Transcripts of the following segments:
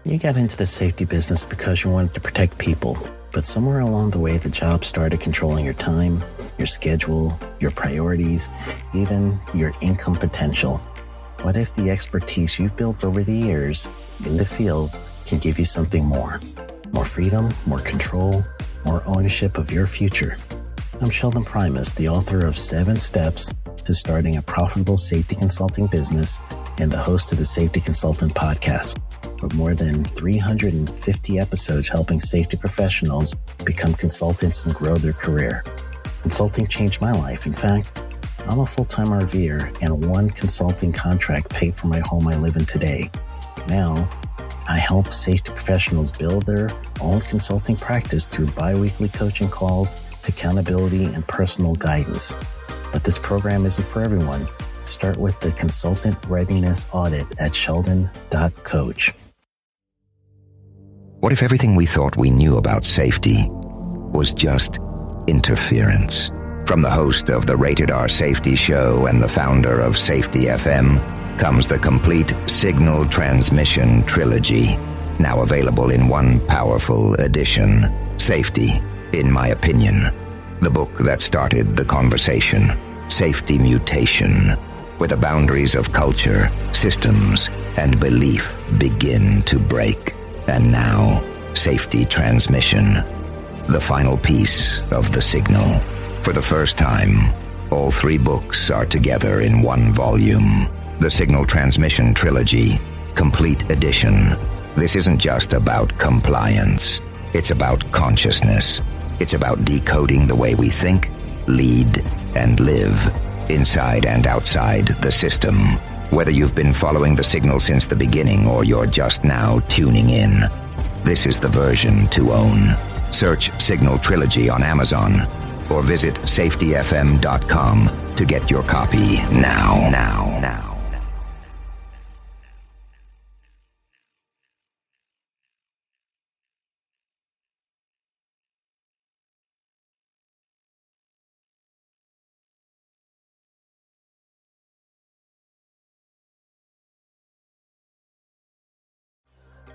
You got into the safety business because you wanted to protect people, but somewhere along the way the job started controlling your time, your schedule, your priorities, even your income potential. What if the expertise you've built over the years in the field can give you something more? More freedom, more control, more ownership of your future. I'm Sheldon Primus, the author of 7 Steps to Starting a Profitable Safety Consulting Business and the host of the Safety Consultant Podcast, with more than 350 episodes helping safety professionals become consultants and grow their career. Consulting changed my life. In fact, I'm a full-time RVer, and one consulting contract paid for my home I live in today. Now, I help safety professionals build their own consulting practice through bi-weekly coaching calls, accountability, and personal guidance. But this program isn't for everyone. Start with the Consultant Readiness Audit at sheldon.coach. What if everything we thought we knew about safety was just interference? From the host of the Rated R Safety Show and the founder of Safety FM comes the complete signal transmission trilogy, now available in one powerful edition. Safety, in my opinion, the book that started the conversation. Safety Mutation, where the boundaries of culture, systems, and belief begin to break. And now, Safety Transmission, the final piece of the signal. For the first time, all 3 books are together in one volume. The Signal Transmission Trilogy, Complete Edition. This isn't just about compliance. It's about consciousness. It's about decoding the way we think, lead, and live, inside and outside the system. Whether you've been following the signal since the beginning or you're just now tuning in, this is the version to own. Search Signal Trilogy on Amazon or visit safetyfm.com to get your copy now.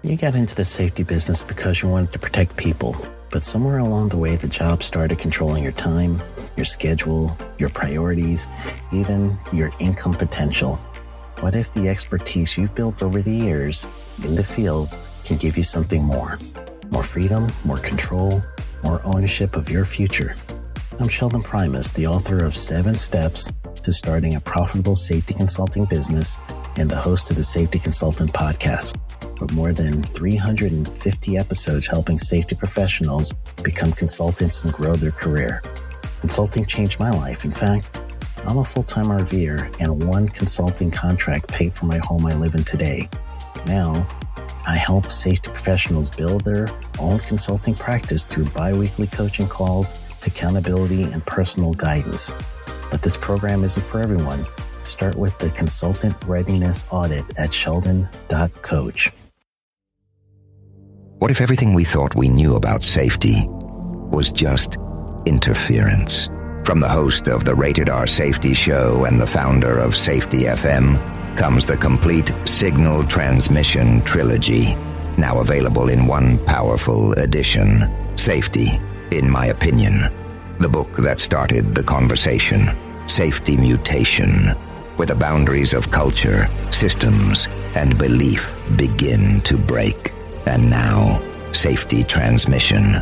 You got into the safety business because you wanted to protect people, but somewhere along the way the job started controlling your time, your schedule, your priorities, even your income potential. What if the expertise you've built over the years in the field can give you something more? More freedom, more control, more ownership of your future. I'm Sheldon Primus, the author of 7 Steps to Starting a Profitable Safety Consulting Business and the host of the Safety Consultant Podcast, with more than 350 episodes helping safety professionals become consultants and grow their career. Consulting changed my life. In fact, I'm a full-time RVer, and one consulting contract paid for my home I live in today. Now, I help safety professionals build their own consulting practice through bi-weekly coaching calls, accountability, and personal guidance. But this program isn't for everyone. Start with the Consultant Readiness Audit at sheldon.coach. What if everything we thought we knew about safety was just interference? From the host of the Rated R Safety Show and the founder of Safety FM comes the complete signal transmission trilogy, now available in one powerful edition. Safety, in my opinion, the book that started the conversation. Safety Mutation, where the boundaries of culture, systems, and belief begin to break. And now, Safety Transmission,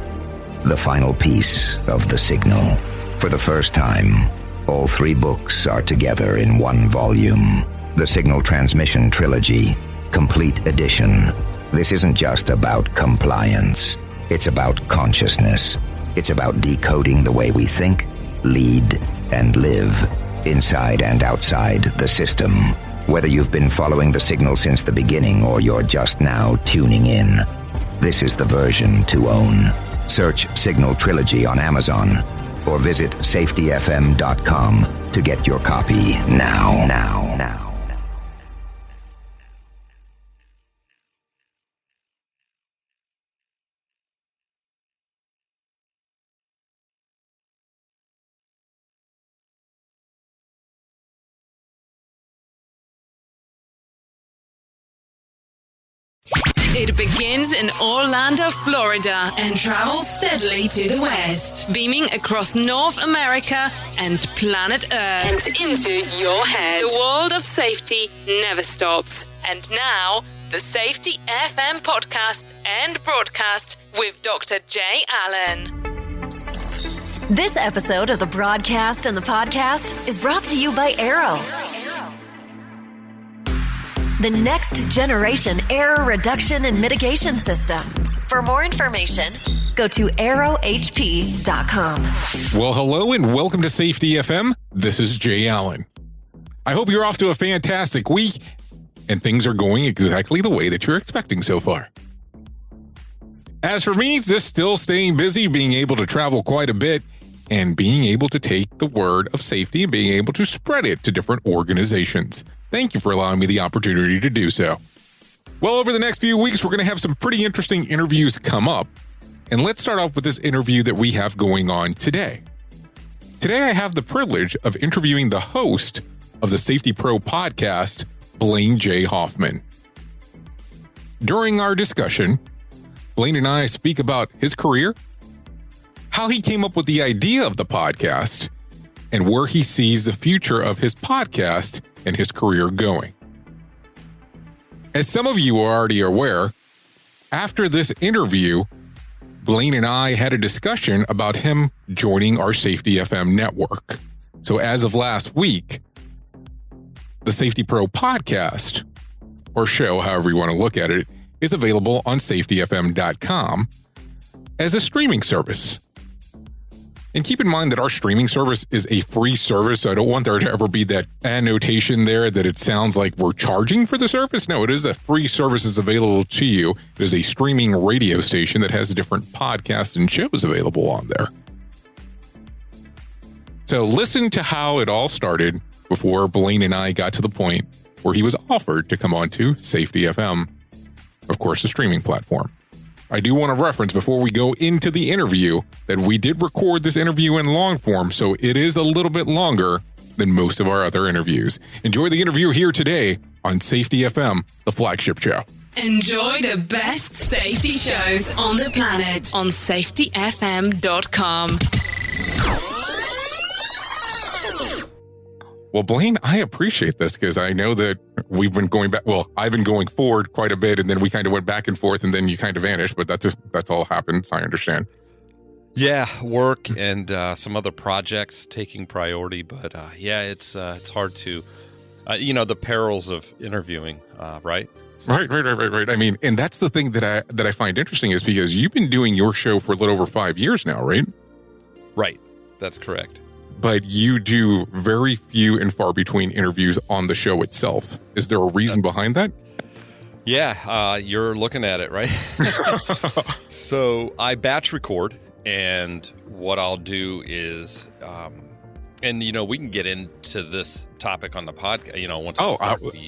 the final piece of the signal. For the first time, all 3 books are together in one volume. The Signal Transmission Trilogy, Complete Edition. This isn't just about compliance. It's about consciousness. It's about decoding the way we think, lead, and live, inside and outside the system. Whether you've been following the signal since the beginning or you're just now tuning in, this is the version to own. Search Signal Trilogy on Amazon or visit safetyfm.com to get your copy now. It begins in Orlando, Florida, and travels steadily to the west, beaming across North America and planet Earth and into your head. The world of safety never stops. And now, the Safety FM podcast and broadcast with Dr. J. Allen. This episode of the broadcast and the podcast is brought to you by Arrow. The next generation error reduction and mitigation system. For more information, go to arrowhp.com. Well, hello and welcome to Safety FM. This is Jay Allen. I hope you're off to a fantastic week and things are going exactly the way that you're expecting so far. As for me, just still staying busy, being able to travel quite a bit, and being able to take the word of safety and being able to spread it to different organizations. Thank you for allowing me the opportunity to do so. Well, over the next few weeks, we're going to have some pretty interesting interviews come up. And let's start off with this interview that we have going on today. Today, I have the privilege of interviewing the host of the SafetyPro Podcast, Blaine J. Hoffmann. During our discussion, Blaine and I speak about his career, how he came up with the idea of the podcast, and where he sees the future of his podcast and his career going. As some of you are already aware, after this interview, Blaine and I had a discussion about him joining our Safety FM network. So as of last week, the SafetyPro Podcast, or show, however you want to look at it, is available on safetyfm.com as a streaming service. And keep in mind that our streaming service is a free service, so I don't want there to ever be that annotation there that it sounds like we're charging for the service. No, it is a free service that's available to you. It is a streaming radio station that has different podcasts and shows available on there. So listen to how it all started before Blaine and I got to the point where he was offered to come on to Safety FM, of course, the streaming platform. I do want to reference before we go into the interview that we did record this interview in long form, so it is a little bit longer than most of our other interviews. Enjoy the interview here today on Safety FM, the flagship show. Enjoy the best safety shows on the planet on safetyfm.com. Well, Blaine, I appreciate this because I know that we've been going back. Well, I've been going forward quite a bit, and then we kind of went back and forth, and then you kind of vanished. But that's all happens. I understand. Yeah, work and some other projects taking priority. But it's hard to, the perils of interviewing, right? Right. I mean, and that's the thing that I find interesting is because you've been doing your show for a little over 5 years now, right? Right. That's correct. But you do very few and far between interviews on the show itself. Is there a reason behind that? Yeah, you're looking at it, right? So I batch record, and what I'll do is, we can get into this topic on the podcast, once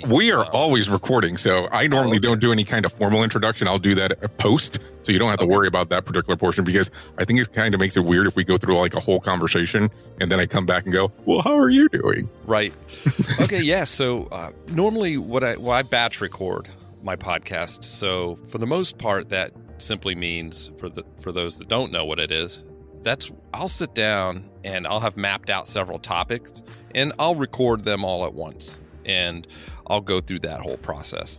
we are always recording, so I normally don't do any kind of formal introduction. I'll do that at post, so you don't have to worry about that particular portion, because I think it kind of makes it weird if we go through like a whole conversation, and then I come back and go, well, how are you doing? Right. Okay, yeah, so normally I batch record my podcast, so for the most part, that simply means, for those that don't know what it is, I'll sit down and I'll have mapped out several topics and I'll record them all at once and I'll go through that whole process.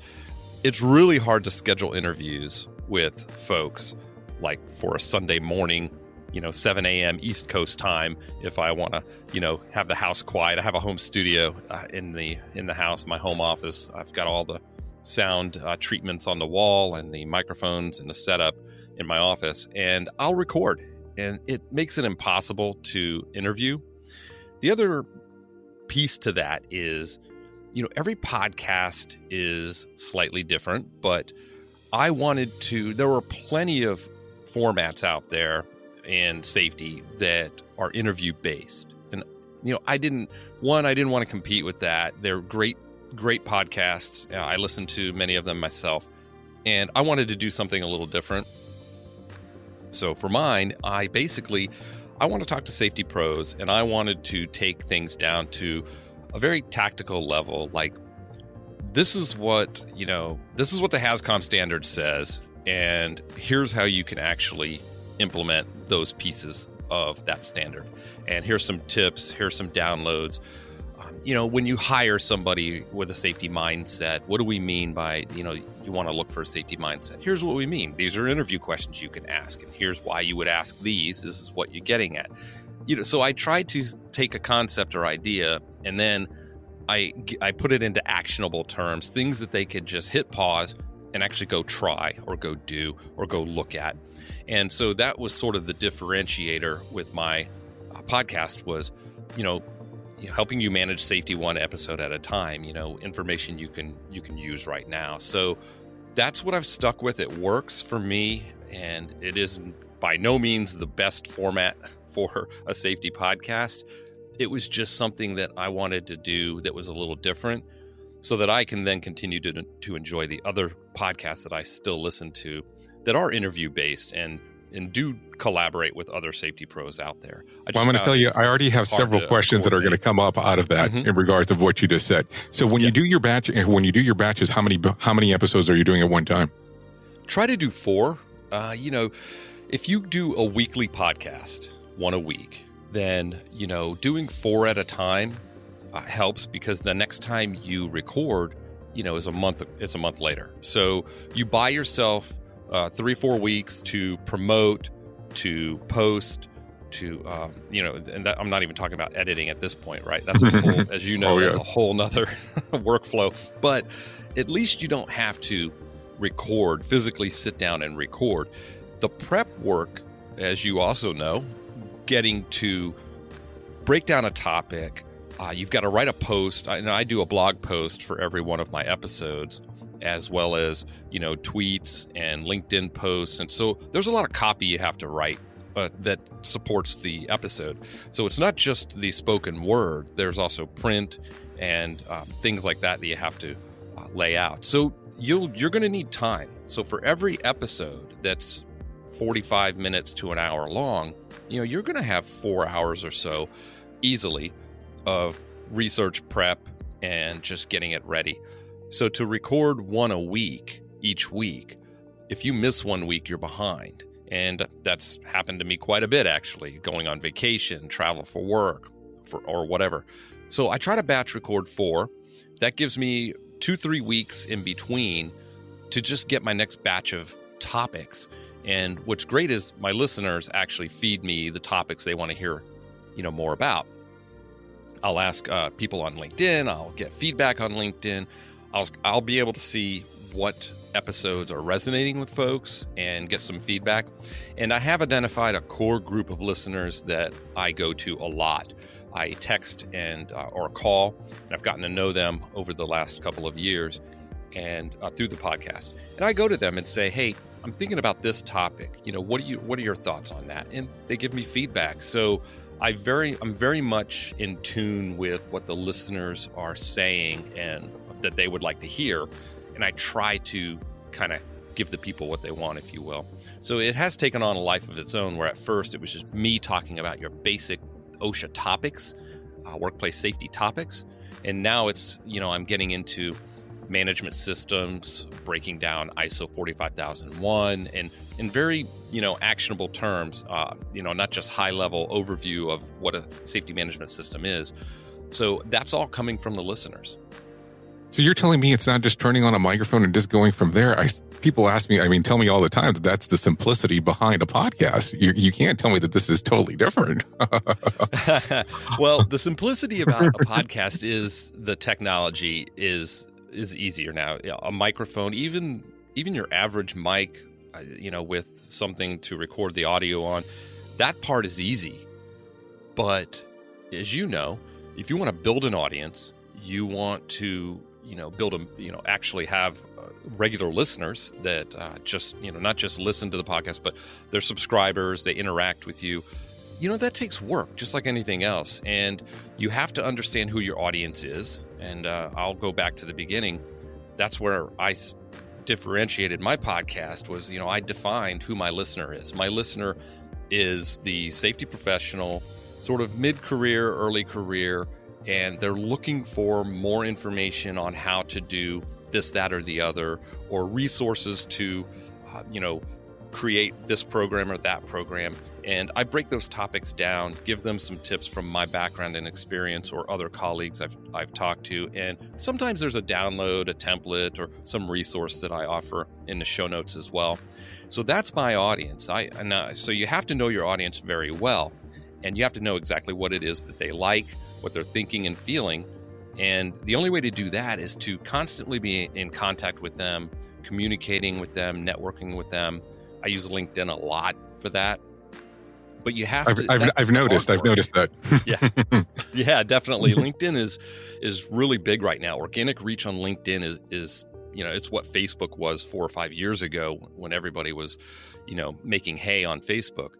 It's really hard to schedule interviews with folks like for a Sunday morning, 7 a.m. East Coast time. If I want to, have the house quiet, I have a home studio in the house, my home office. I've got all the sound treatments on the wall and the microphones and the setup in my office, and I'll record. And it makes it impossible to interview. The other piece to that is, every podcast is slightly different, but there were plenty of formats out there in safety that are interview based. And, I didn't want to compete with that. They're great podcasts. I listen to many of them myself, and I wanted to do something a little different. So for mine, I want to talk to safety pros, and I wanted to take things down to a very tactical level. Like, this is what the HAZCOM standard says, and here's how you can actually implement those pieces of that standard. And here's some tips, here's some downloads. When you hire somebody with a safety mindset, what do we mean by, you want to look for a safety mindset? Here's what we mean. These are interview questions you can ask, and here's why you would ask these. This is what you're getting at. So I tried to take a concept or idea, and then I put it into actionable terms, things that they could just hit pause and actually go try or go do or go look at. And so that was sort of the differentiator with my podcast was, helping you manage safety one episode at a time, information you can use right now. So that's what I've stuck with. It works for me, and it is by no means the best format for a safety podcast. It was just something that I wanted to do that was a little different so that I can then continue to enjoy the other podcasts that I still listen to that are interview based and do collaborate with other safety pros out there. I'm going to tell you, I already have several questions that are going to come up out of that in regards of what you just said. So when you do your batches, how many episodes are you doing at one time? Try to do 4. If you do a weekly podcast, one a week, then, doing 4 at a time helps, because the next time you record, it's a month later. So you buy yourself 3-4 weeks to promote, to post, to and I'm not even talking about editing at this point, right? That's a whole, as you know, that's a whole nother workflow. But at least you don't have to physically sit down and record. The prep work, as you also know, getting to break down a topic, you've got to write a post. I do a blog post for every one of my episodes, as well as, tweets and LinkedIn posts. And so there's a lot of copy you have to write that supports the episode. So it's not just the spoken word. There's also print and things like that you have to lay out. So you're going to need time. So for every episode that's 45 minutes to an hour long, you're going to have 4 hours or so easily of research prep and just getting it ready. So to record one a week, each week, if you miss 1 week, you're behind. And that's happened to me quite a bit, actually, going on vacation, travel for work, or whatever. So I try to batch record 4. That gives me 2-3 weeks in between to just get my next batch of topics. And what's great is my listeners actually feed me the topics they want to hear, more about. I'll ask people on LinkedIn. I'll get feedback on LinkedIn. I'll be able to see what episodes are resonating with folks and get some feedback. And I have identified a core group of listeners that I go to a lot. I text and or call, and I've gotten to know them over the last couple of years and through the podcast. And I go to them and say, hey, I'm thinking about this topic. What are your thoughts on that? And they give me feedback. So I'm very much in tune with what the listeners are saying and that they would like to hear. And I try to kind of give the people what they want, if you will. So it has taken on a life of its own, where at first it was just me talking about your basic OSHA topics, workplace safety topics. And now it's, I'm getting into management systems, breaking down ISO 45001 and in very, actionable terms, not just high level overview of what a safety management system is. So that's all coming from the listeners. So you're telling me it's not just turning on a microphone and just going from there? People ask me, tell me all the time that that's the simplicity behind a podcast. You can't tell me that this is totally different. Well, the simplicity about a podcast is the technology is easier now. A microphone, even your average mic, with something to record the audio on, that part is easy. But as you know, if you want to build an audience, you want to actually have regular listeners that just, not just listen to the podcast, but they're subscribers, they interact with you. That takes work, just like anything else. And you have to understand who your audience is. And I'll go back to the beginning. That's where I differentiated my podcast was, I defined who my listener is. My listener is the safety professional, sort of mid-career, early career, and they're looking for more information on how to do this, that, or the other, or resources to, create this program or that program. And I break those topics down, give them some tips from my background and experience or other colleagues I've talked to. And sometimes there's a download, a template, or some resource that I offer in the show notes as well. So that's my audience. So you have to know your audience very well, and you have to know exactly what it is that they like, what they're thinking and feeling. And the only way to do that is to constantly be in contact with them, communicating with them, networking with them. I use LinkedIn a lot for that. But you have to. I've noticed that. Yeah, definitely. LinkedIn is really big right now. Organic reach on LinkedIn is it's what Facebook was 4 or 5 years ago when everybody was, making hay on Facebook.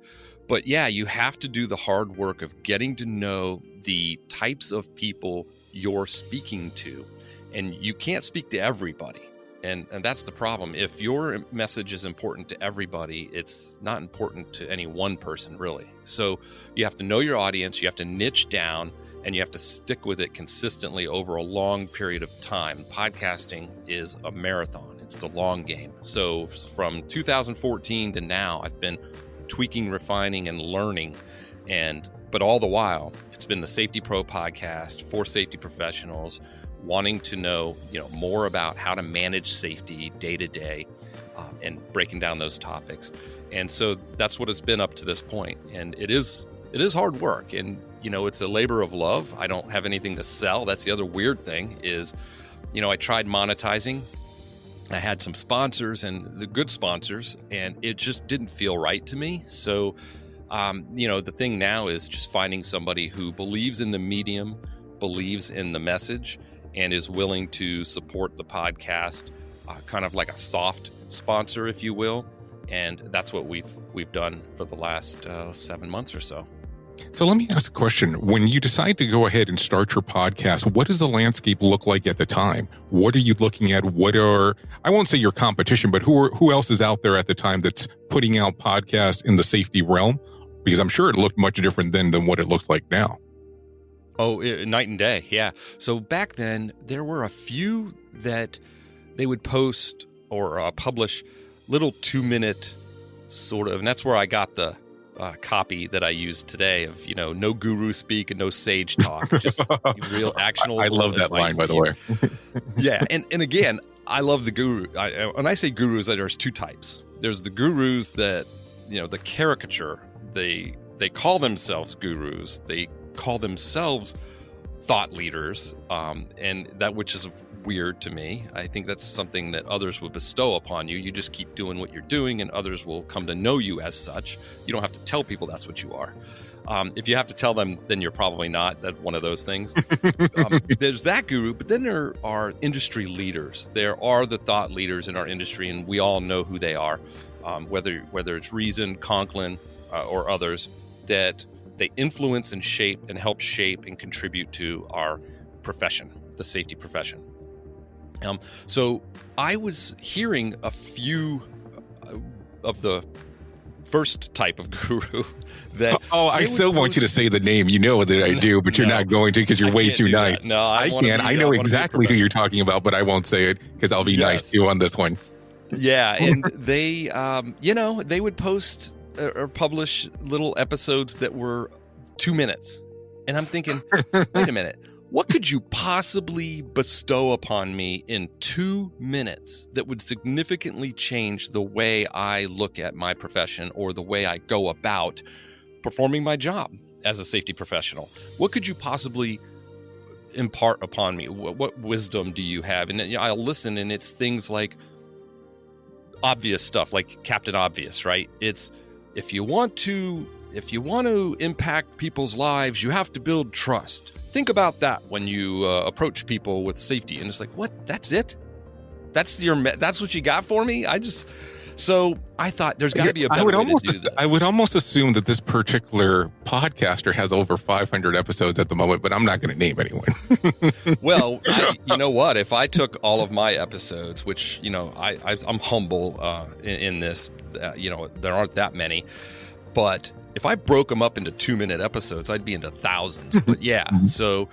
But yeah, you have to do the hard work of getting to know the types of people you're speaking to, and you can't speak to everybody. And that's the problem. If your message is important to everybody, it's not important to any one person, really. So you have to know your audience, you have to niche down, and you have to stick with it consistently over a long period of time. Podcasting is a marathon. It's the long game. So from 2014 to now, I've been tweaking, refining, and learning. But all the while, it's been the SafetyPro Podcast for safety professionals wanting to know, more about how to manage safety day to day, and breaking down those topics. And so that's what it's been up to this point. And it is hard work, and it's a labor of love. I don't have anything to sell. That's the other weird thing is, I tried monetizing. I had some sponsors, and the good sponsors, and it just didn't feel right to me. So, the thing now is just finding somebody who believes in the medium, believes in the message, and is willing to support the podcast, kind of like a soft sponsor, if you will. And that's what we've done for the last 7 months or so. So let me ask a question. When you decide to go ahead and start your podcast, what does the landscape look like at the time? What are you looking at? I won't say your competition, but who else is out there at the time that's putting out podcasts in the safety realm? Because I'm sure it looked much different then than what it looks like now. Oh, night and day. Yeah. So back then there were a few that they would post or publish little 2-minute sort of, and that's where I got the copy that I use today of, no guru speak and no sage talk, just real actionable. I love that line, by the way. Yeah. And again, I love the guru. When I say gurus, there's two types. There's the gurus that, the caricature, they call themselves gurus. They call themselves thought leaders, and that which is weird to me. I think that's something that others would bestow upon you. You just keep doing what you're doing, and others will come to know you as such. You don't have to tell people that's what you are. If you have to tell them, then you're probably not. That's one of those things. There's that guru, but then there are industry leaders. There are the thought leaders in our industry, and we all know who they are, whether it's Reason, Conklin, or others, that they influence and shape and help shape and contribute to our profession, the safety profession. So I was hearing a few of the first type of guru that... Oh, I so want you to say the name. You know that I do, but you're not going to because you're way too nice. No, I can. I know exactly who you're talking about, but I won't say it because I'll be nice to you on this one. Yeah, and they, they would post or publish little episodes that were 2 minutes. And I'm thinking, wait a minute, what could you possibly bestow upon me in 2 minutes that would significantly change the way I look at my profession or the way I go about performing my job as a safety professional? What could you possibly impart upon me? What wisdom do you have? And I'll listen, and it's things like obvious stuff, like Captain Obvious, right? It's, if you want to impact people's lives, you have to build trust. Think about that when you approach people with safety. And it's like, what? That's it? That's what you got for me? So I thought there's got to be a better way to do this. I would almost assume that this particular podcaster has over 500 episodes at the moment, but I'm not going to name anyone. Well, you know what? If I took all of my episodes, which, I'm humble in this, there aren't that many, but if I broke them up into 2-minute episodes, I'd be into thousands. But yeah, so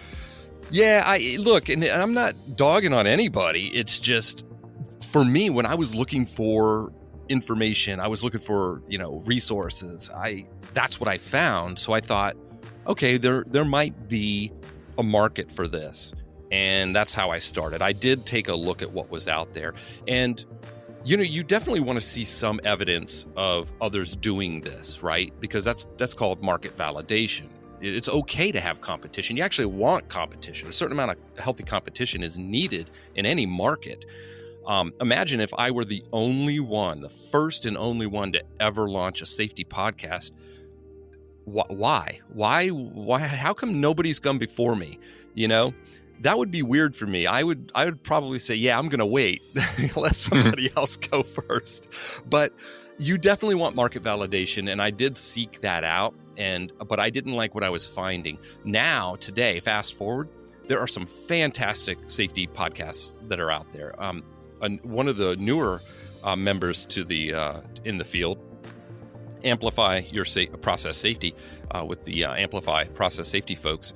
Yeah, look, and I'm not dogging on anybody. It's just, for me, when I was looking for information, I was looking for, resources. That's what I found. So I thought, okay, there might be a market for this. And that's how I started. I did take a look at what was out there. And, you definitely want to see some evidence of others doing this, right? Because that's called market validation. It's okay to have competition. You actually want competition. A certain amount of healthy competition is needed in any market. Imagine if I were the only one, the first and only one to ever launch a safety podcast. Why? How come nobody's come before me? That would be weird for me. I would probably say, yeah, I'm going to wait. Let somebody else go first. But you definitely want market validation, and I did seek that out. But I didn't like what I was finding. Now, today, fast forward, there are some fantastic safety podcasts that are out there. One of the newer members to the in the field, Amplify Your Process Safety, with the Amplify Process Safety folks,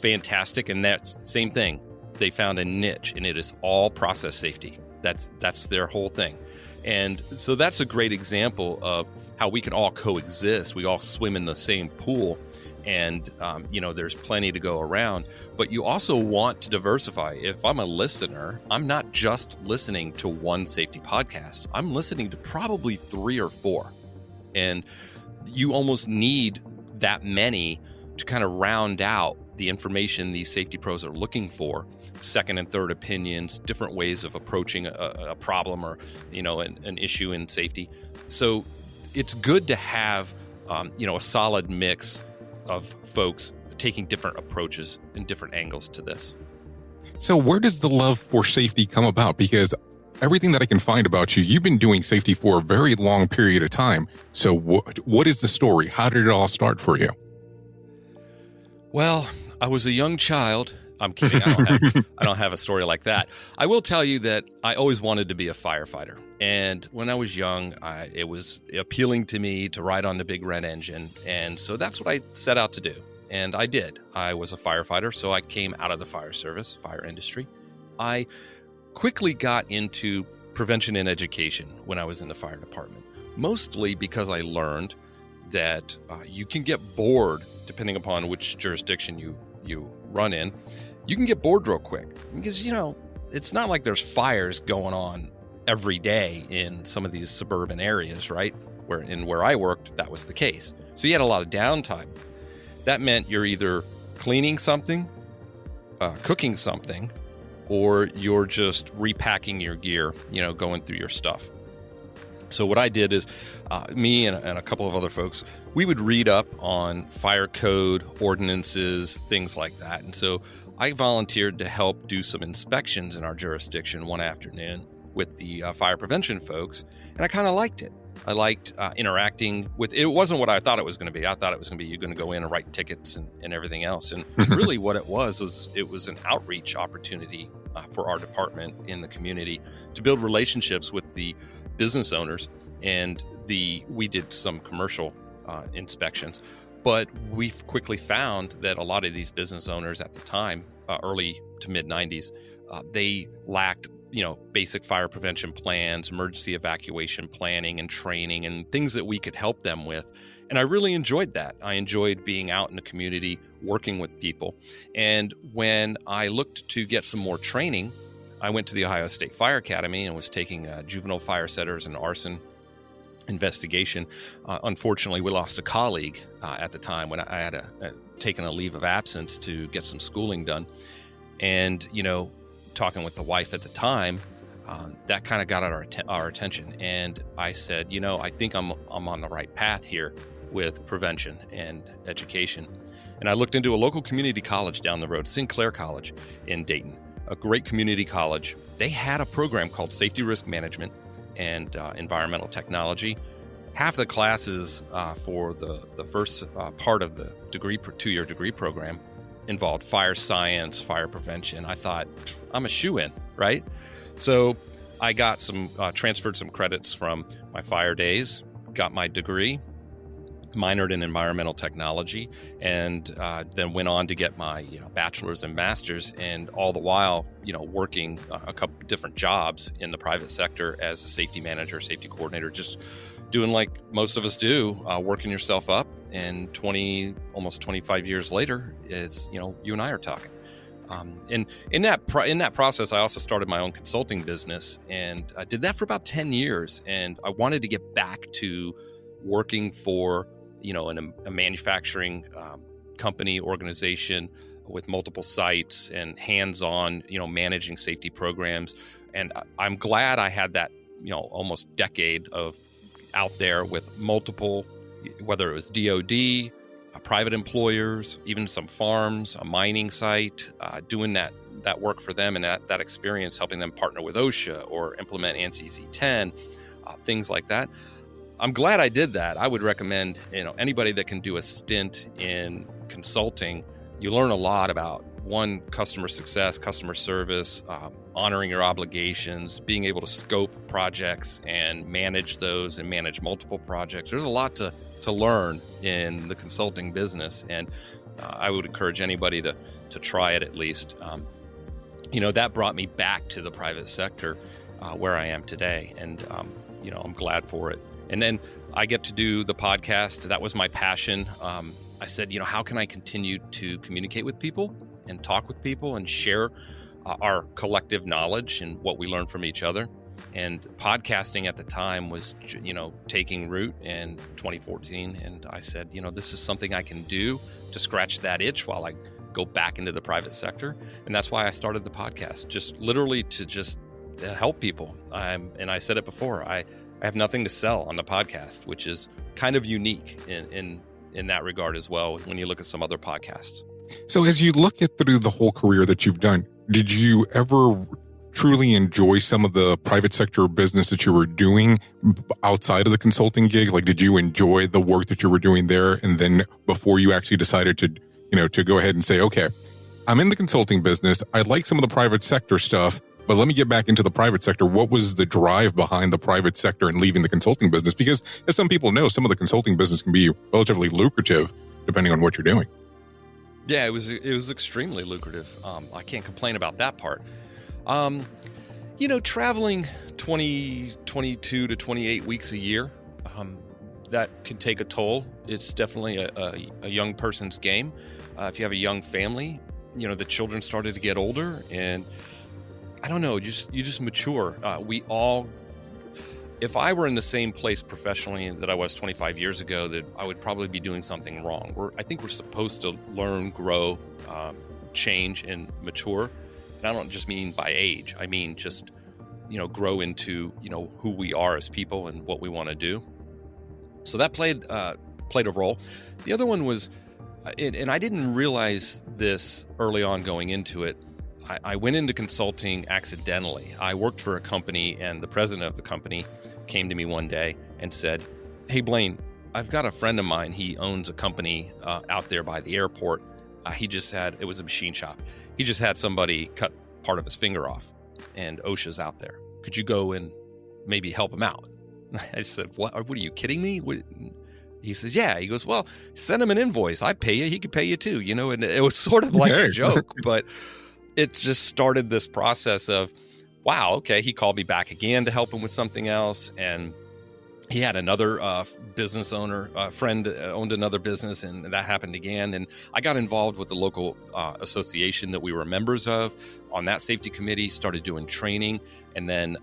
fantastic. And that's same thing. They found a niche, and it is all process safety. That's their whole thing. And so that's a great example of how we can all coexist. We all swim in the same pool, and there's plenty to go around. But you also want to diversify. If I'm a listener, I'm not just listening to one safety podcast. I'm listening to probably 3 or 4, and you almost need that many to kind of round out the information these safety pros are looking for. Second and third opinions, different ways of approaching a problem or an issue in safety. So it's good to have a solid mix of folks taking different approaches and different angles to this. So where does the love for safety come about? Because everything that I can find about you, you've been doing safety for a very long period of time. So what is the story? How did it all start for you? Well, I was a young child. I'm kidding. I don't have a story like that. I will tell you that I always wanted to be a firefighter. And when I was young, it was appealing to me to ride on the big red engine. And so that's what I set out to do. And I did. I was a firefighter, so I came out of the fire service, fire industry. I quickly got into prevention and education when I was in the fire department, mostly because I learned that you can get bored, depending upon which jurisdiction you run in. You can get bored real quick because, it's not like there's fires going on every day in some of these suburban areas, right? Where I worked, that was the case. So you had a lot of downtime. That meant you're either cleaning something, cooking something, or you're just repacking your gear, going through your stuff. So what I did is me and a couple of other folks, we would read up on fire code, ordinances, things like that. And so I volunteered to help do some inspections in our jurisdiction one afternoon with the fire prevention folks, and I kind of liked it. I liked interacting with it. Wasn't what I thought it was going to be. I thought it was going to be you're going to go in and write tickets and everything else. And really what it was an outreach opportunity for our department in the community to build relationships with the business owners. And we did some commercial inspections, but we quickly found that a lot of these business owners at the time, early to mid 90s, they lacked basic fire prevention plans, emergency evacuation planning and training, and things that we could help them with. And I really enjoyed that. I enjoyed being out in the community, working with people. And when I looked to get some more training, I went to the Ohio State Fire Academy and was taking juvenile fire setters and arson investigation. Unfortunately, we lost a colleague at the time when I had taken a leave of absence to get some schooling done. And, talking with the wife at the time, that kind of got our attention. And I said, I think I'm on the right path here with prevention and education. And I looked into a local community college down the road, Sinclair College in Dayton, a great community college. They had a program called Safety Risk Management and Environmental Technology. Half the classes for the first part of the degree, 2-year degree program involved fire science, fire prevention. I thought, I'm a shoo-in, right? So I got transferred some credits from my fire days, got my degree, minored in environmental technology, and then went on to get my bachelor's and master's, and all the while working a couple different jobs in the private sector as a safety manager, safety coordinator, just doing like most of us do, working yourself up. And almost 25 years later, it's you and I are talking. And in that process, I also started my own consulting business, and I did that for about 10 years. And I wanted to get back to working for a manufacturing company, organization with multiple sites and hands-on, managing safety programs. And I'm glad I had that, almost decade of out there with multiple, whether it was DOD, private employers, even some farms, a mining site, doing that work for them, and that experience helping them partner with OSHA or implement ANSI C10, things like that. I'm glad I did that. I would recommend, anybody that can do a stint in consulting. You learn a lot about, one, customer success, customer service, honoring your obligations, being able to scope projects and manage those and manage multiple projects. There's a lot to learn in the consulting business, and I would encourage anybody to try it at least. That brought me back to the private sector where I am today, and I'm glad for it. And then I get to do the podcast. That was my passion. I said, how can I continue to communicate with people and talk with people and share our collective knowledge and what we learn from each other? And podcasting at the time was, taking root in 2014. And I said, this is something I can do to scratch that itch while I go back into the private sector. And that's why I started the podcast, just literally to help people. And I said it before, I have nothing to sell on the podcast, which is kind of unique in that regard as well when you look at some other podcasts. So as you look at through the whole career that you've done, did you ever truly enjoy some of the private sector business that you were doing outside of the consulting gig? Like, did you enjoy the work that you were doing there? And then before you actually decided to go ahead and say, okay, I'm in the consulting business. I like some of the private sector stuff, but let me get back into the private sector. What was the drive behind the private sector and leaving the consulting business? Because as some people know, some of the consulting business can be relatively lucrative depending on what you're doing. Yeah, it was extremely lucrative. I can't complain about that part. Traveling 22 to 28 weeks a year, that can take a toll. It's definitely a young person's game. If you have a young family, the children started to get older, and I don't know, you just mature. If I were in the same place professionally that I was 25 years ago, that I would probably be doing something wrong. I think we're supposed to learn, grow, change, and mature. And I don't just mean by age. I mean just, grow into, who we are as people and what we want to do. So that played a role. The other one was, and I didn't realize this early on going into it, I went into consulting accidentally. I worked for a company, and the president of the company came to me one day and said, "Hey, Blaine, I've got a friend of mine. He owns a company out there by the airport. It was a machine shop. He just had somebody cut part of his finger off, and OSHA's out there. Could you go and maybe help him out?" I said, "What are you kidding me?" He says, "Yeah." He goes, "Well, send him an invoice. I pay you. He could pay you too." And it was sort of like a joke, but it just started this process of, wow, okay. He called me back again to help him with something else. And he had another business owner, friend owned another business, and that happened again. And I got involved with the local association that we were members of on that safety committee, started doing training. And then,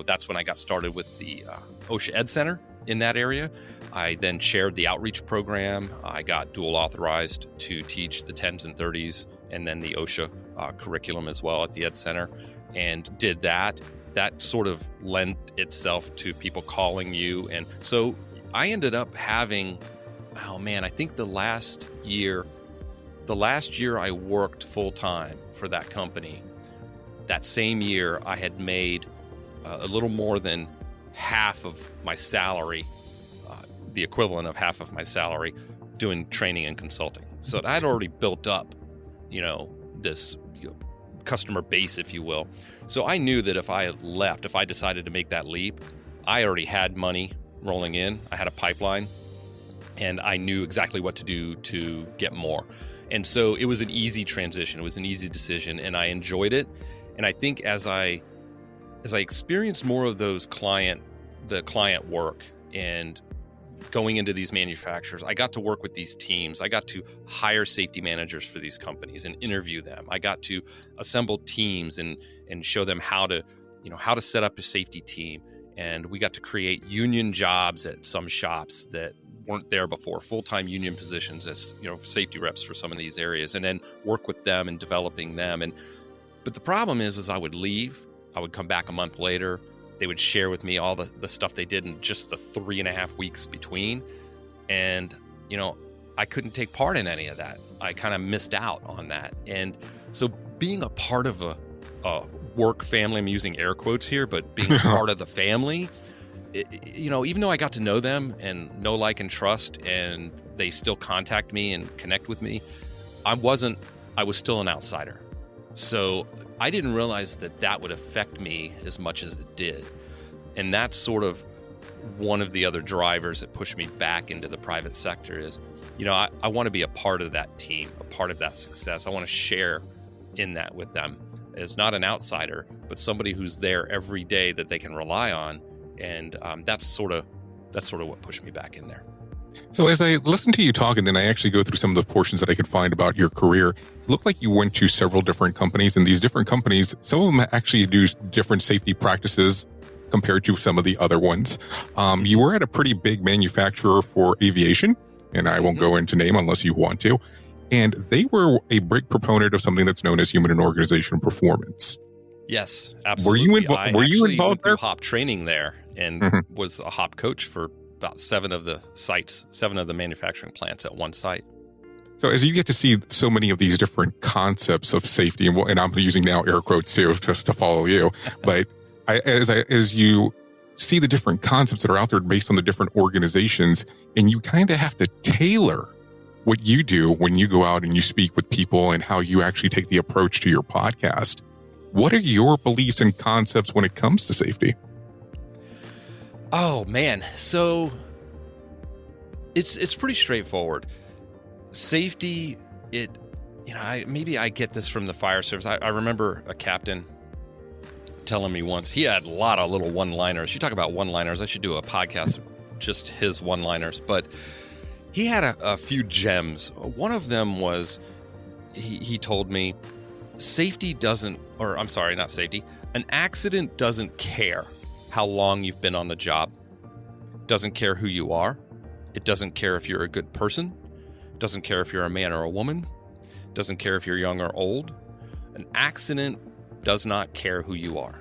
that's when I got started with the OSHA Ed Center in that area. I then chaired the outreach program. I got dual authorized to teach the 10s and 30s and then the OSHA curriculum as well at the Ed Center, and did that. That sort of lent itself to people calling you. And so I ended up having, I think the last year I worked full time for that company, that same year I had made a little more than half of my salary, the equivalent of half of my salary, doing training and consulting. So I'd already built up, this customer base, if you will. So I knew that if I decided to make that leap, I already had money rolling in. I had a pipeline. and I knew exactly what to do to get more. And so it was an easy transition. It was an easy decision, and I enjoyed it. And I think as I experienced more of the client work and going into these manufacturers, I got to work with these teams. I got to hire safety managers for these companies and interview them. I got to assemble teams and show them how to set up a safety team. And we got to create union jobs at some shops that weren't there before, full-time union positions as, safety reps for some of these areas, and then work with them and developing them. But the problem is I would leave, I would come back a month later, they would share with me all the stuff they did in just the 3.5 weeks between. And, I couldn't take part in any of that. I kind of missed out on that. And so being a part of a work family, I'm using air quotes here, but being part of the family, even though I got to know them and know, like, and trust, and they still contact me and connect with me, I was still an outsider. So I didn't realize that would affect me as much as it did. And that's sort of one of the other drivers that pushed me back into the private sector is, I want to be a part of that team, a part of that success. I want to share in that with them as not an outsider, but somebody who's there every day that they can rely on. And that's sort of what pushed me back in there. So as I listen to you talk, and then I actually go through some of the portions that I could find about your career, it looked like you went to several different companies, and these different companies, some of them actually do different safety practices compared to some of the other ones. You were at a pretty big manufacturer for aviation, and I won't go into name unless you want to. And they were a big proponent of something that's known as human and organizational performance. Yes, absolutely. Were you involved there? HOP training there, and was a HOP coach for about 7 of the manufacturing plants at one site. So as you get to see so many of these different concepts of safety, and I'm using now air quotes too to follow you, but as you see the different concepts that are out there based on the different organizations, and you kind of have to tailor what you do when you go out and you speak with people and how you actually take the approach to your podcast. What are your beliefs and concepts when it comes to safety? Oh man, so it's pretty straightforward. Safety, maybe I get this from the fire service. I remember a captain telling me once, he had a lot of little one-liners. You talk about one-liners, I should do a podcast just his one-liners, but he had a few gems. One of them was, he told me, an accident doesn't care how long you've been on the job, doesn't care who you are, it doesn't care if you're a good person, doesn't care if you're a man or a woman, doesn't care if you're young or old. An accident does not care who you are.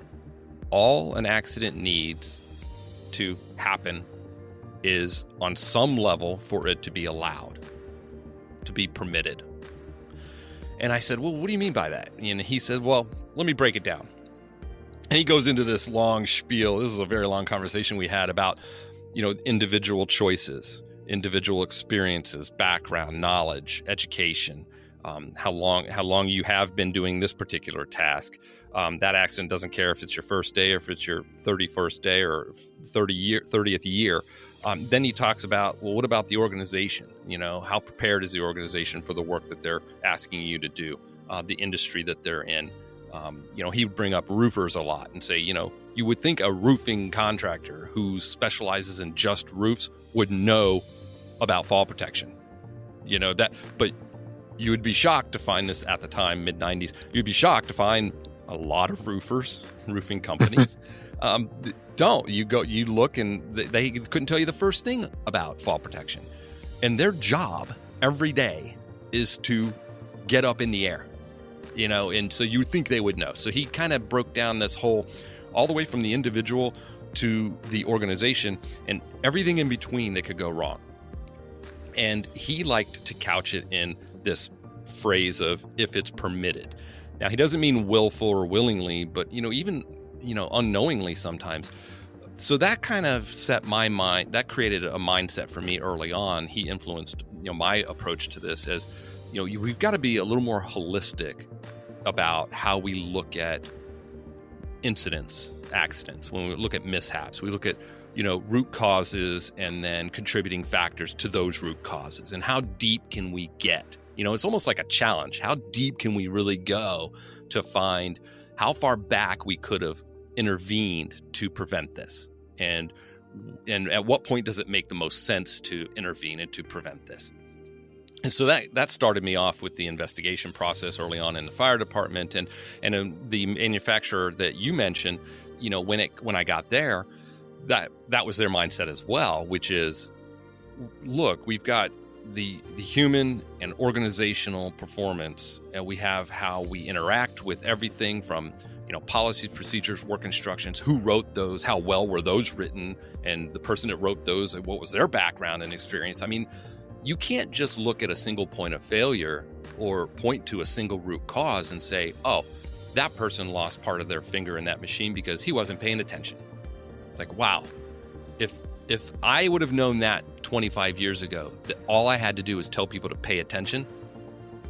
All an accident needs to happen is on some level for it to be allowed, to be permitted. And I said, well, what do you mean by that? And he said, well, let me break it down. And he goes into this long spiel. This is a very long conversation we had about, individual choices, individual experiences, background, knowledge, education, how long you have been doing this particular task. That accident doesn't care if it's your first day or if it's your 31st day or 30th year. Then he talks about, well, what about the organization? How prepared is the organization for the work that they're asking you to do, the industry that they're in? He would bring up roofers a lot and say, you would think a roofing contractor who specializes in just roofs would know about fall protection, but you would be shocked to find this at the time, mid-90s. You'd be shocked to find a lot of roofing companies. You look and they couldn't tell you the first thing about fall protection. And their job every day is to get up in the air, and so you would think they would know. So he kind of broke down this whole, all the way from the individual to the organization and everything in between that could go wrong. And he liked to couch it in this phrase of, if it's permitted. Now, he doesn't mean willful or willingly, but, even, unknowingly sometimes. So that kind of set my mind, that created a mindset for me early on. He influenced, my approach to this as, we've got to be a little more holistic about how we look at incidents, accidents. When we look at mishaps, we look at root causes and then contributing factors to those root causes. And how deep can we get? It's almost like a challenge. How deep can we really go to find how far back we could have intervened to prevent this? And at what point does it make the most sense to intervene and to prevent this? And so that started me off with the investigation process early on in the fire department, and the manufacturer that you mentioned, when I got there, that was their mindset as well, which is, look, we've got the human and organizational performance, and we have how we interact with everything from policies, procedures, work instructions, who wrote those, how well were those written, and the person that wrote those, what was their background and experience. I mean, you can't just look at a single point of failure or point to a single root cause and say, oh, that person lost part of their finger in that machine because he wasn't paying attention. It's like, wow, if I would have known that 25 years ago, that all I had to do was tell people to pay attention,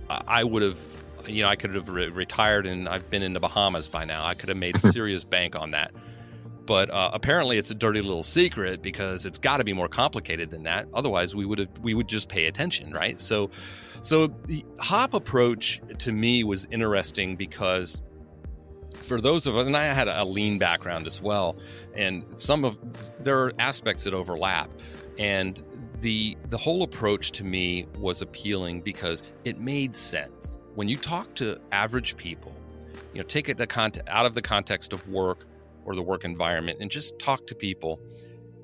I would have, I could have retired and I've been in the Bahamas by now. I could have made serious bank on that. But apparently it's a dirty little secret, because it's got to be more complicated than that. Otherwise, we would just pay attention, right? So the HOP approach to me was interesting because for those of us, and I had a lean background as well, and there are aspects that overlap, and the whole approach to me was appealing because it made sense. When you talk to average people, take it out of the context of work or the work environment and just talk to people,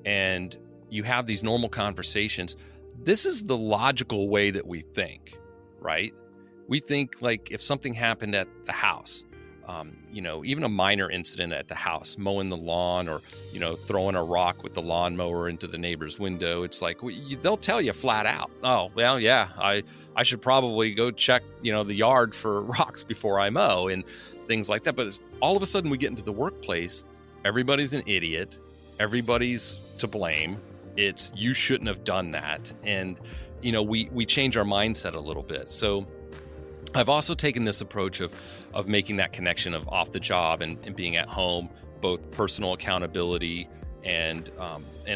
and you have these normal conversations. This is the logical way that we think, right? We think like if something happened at the house, even a minor incident at the house, mowing the lawn or, throwing a rock with the lawnmower into the neighbor's window. It's like, they'll tell you flat out, oh, well, yeah, I should probably go check, the yard for rocks before I mow and things like that. But all of a sudden we get into the workplace, everybody's an idiot. Everybody's to blame. It's, you shouldn't have done that. And, we change our mindset a little bit. So I've also taken this approach of making that connection of off the job and being at home, both personal accountability and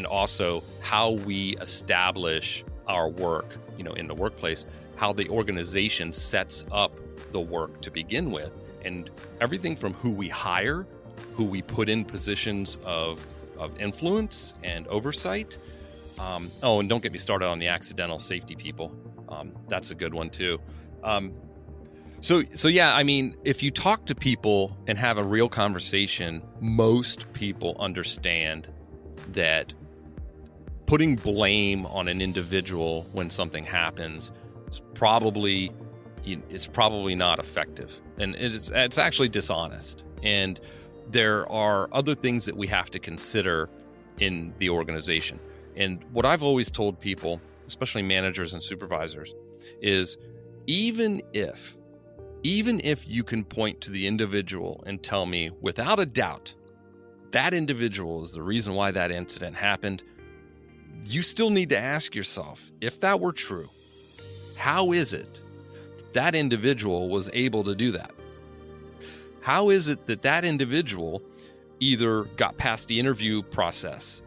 also how we establish our work, in the workplace, how the organization sets up the work to begin with, and everything from who we hire, who we put in positions of influence and oversight. And don't get me started on the accidental safety people. That's a good one too. So yeah, I mean, if you talk to people and have a real conversation, most people understand that putting blame on an individual when something happens is probably not effective, and it's actually dishonest. And there are other things that we have to consider in the organization. And what I've always told people, especially managers and supervisors, is even if you can point to the individual and tell me without a doubt that individual is the reason why that incident happened, you still need to ask yourself, if that were true, how is it that individual was able to do that? How is it that individual either got past the interview process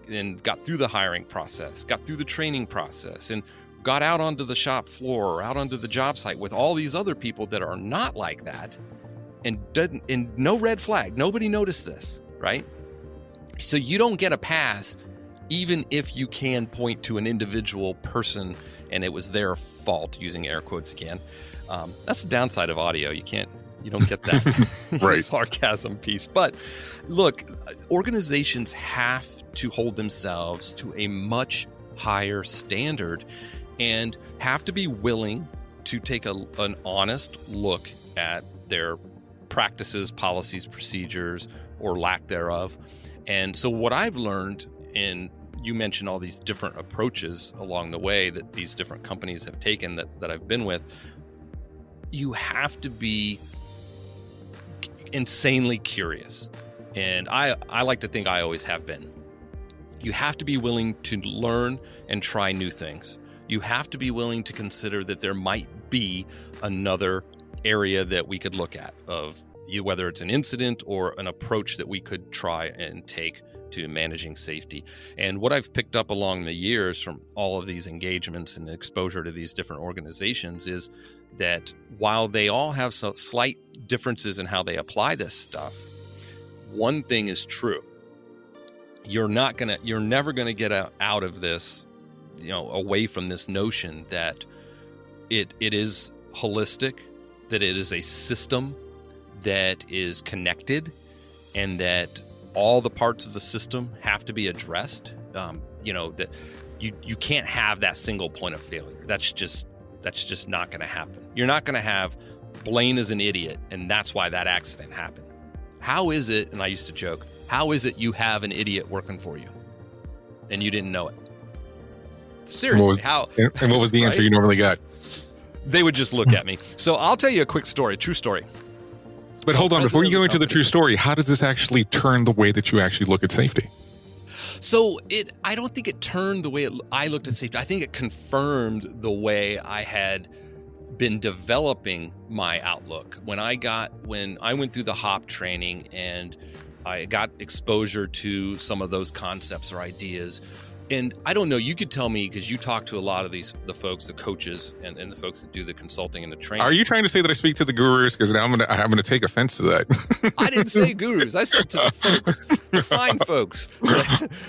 and got through the hiring process, got through the training process, and got out onto the shop floor or out onto the job site with all these other people that are not like that, and no red flag, nobody noticed this, right? So you don't get a pass even if you can point to an individual person and it was their fault, using air quotes again. That's the downside of audio. You don't get that right. sarcasm piece. But look, organizations have to hold themselves to a much higher standard and have to be willing to take an honest look at their practices, policies, procedures, or lack thereof. And so what I've learned, and you mentioned all these different approaches along the way that these different companies have taken that I've been with, you have to be insanely curious. And I like to think I always have been. You have to be willing to learn and try new things. You have to be willing to consider that there might be another area that we could look at, of whether it's an incident or an approach that we could try and take to managing safety. And what I've picked up along the years from all of these engagements and exposure to these different organizations is that while they all have some slight differences in how they apply this stuff, one thing is true. You're never gonna get out of this, away from this notion that it is holistic, that it is a system that is connected, and that all the parts of the system have to be addressed. That you can't have that single point of failure. That's just not going to happen. You're not going to have Blaine is an idiot, and that's why that accident happened. How is it, and I used to joke, how is it you have an idiot working for you and you didn't know it? Seriously, and what was the answer you normally got? They would just look at me. So I'll tell you a quick story, true story. But hold on, before you go into the true story, how does this actually turn the way that you actually look at safety? So I don't think it turned the way I looked at safety. I think it confirmed the way I had been developing my outlook. When I went through the HOP training and I got exposure to some of those concepts or ideas. And I don't know, you could tell me, because you talk to a lot of the folks, the coaches and the folks that do the consulting and the training. Are you trying to say that I speak to the gurus? Because now I'm gonna take offense to that. I didn't say gurus. I said to the folks, the fine folks,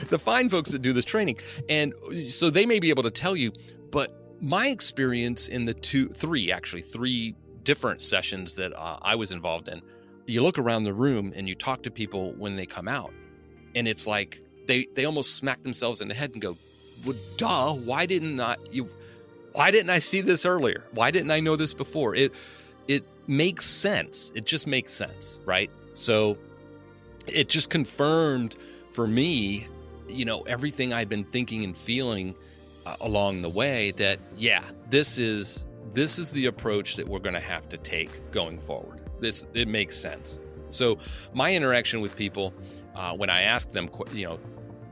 the fine folks that do this training. And so they may be able to tell you, but my experience in the three different sessions that I was involved in, you look around the room and you talk to people when they come out, and it's like, They almost smack themselves in the head and go, well, duh, why didn't I see this earlier? Why didn't I know this before? It makes sense. It just makes sense, right? So it just confirmed for me, everything I'd been thinking and feeling along the way, that, yeah, this is the approach that we're going to have to take going forward. It makes sense. So my interaction with people, when I ask them,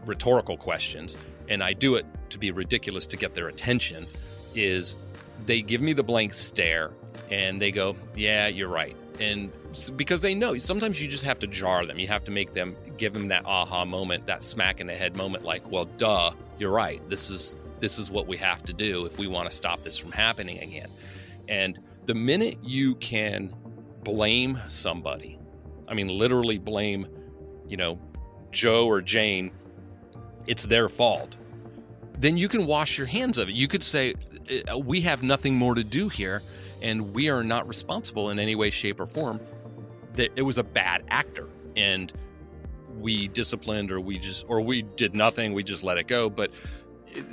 rhetorical questions, and I do it to be ridiculous to get their attention, is they give me the blank stare and they go, yeah, you're right. And because they know, sometimes you just have to jar them. You have to give them that aha moment, that smack in the head moment, like, well, duh, you're right. This is what we have to do if we want to stop this from happening again. And the minute you can blame somebody, I mean, literally blame, Joe or Jane, it's their fault, then you can wash your hands of it. You could say, we have nothing more to do here, and we are not responsible in any way, shape, or form. That it was a bad actor, and we disciplined, or we did nothing, we just let it go.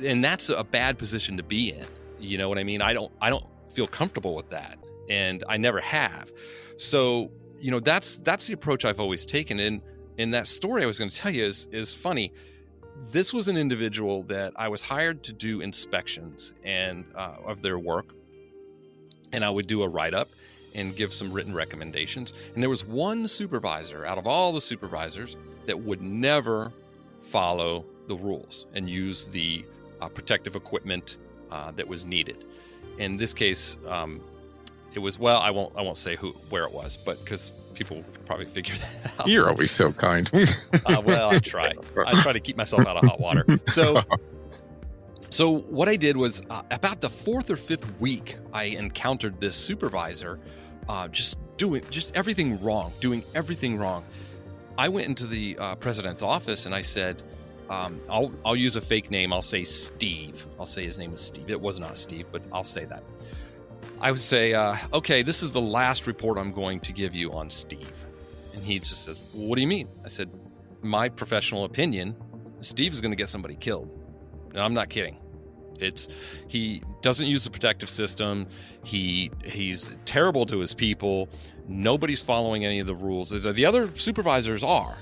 And that's a bad position to be in. You know what I mean? I don't feel comfortable with that, and I never have. So, that's the approach I've always taken. And in that story I was going to tell you is funny. This was an individual that I was hired to do inspections and of their work, and I would do a write-up and give some written recommendations. And there was one supervisor out of all the supervisors that would never follow the rules and use the protective equipment that was needed. In this case, it was, well, I won't say where it was, but because people could probably figure that out. You're always so kind. Well, I try to keep myself out of hot water. So what I did was about the fourth or fifth week, I encountered this supervisor doing everything wrong, I went into the president's office and I said, I'll use a fake name. I'll say Steve. I'll say his name is Steve. It was not Steve, but I'll say that. I would say, okay, this is the last report I'm going to give you on Steve. And he just says, well, what do you mean? I said, my professional opinion, Steve is going to get somebody killed. And I'm not kidding. He doesn't use the protective system. He's terrible to his people. Nobody's following any of the rules. The other supervisors are.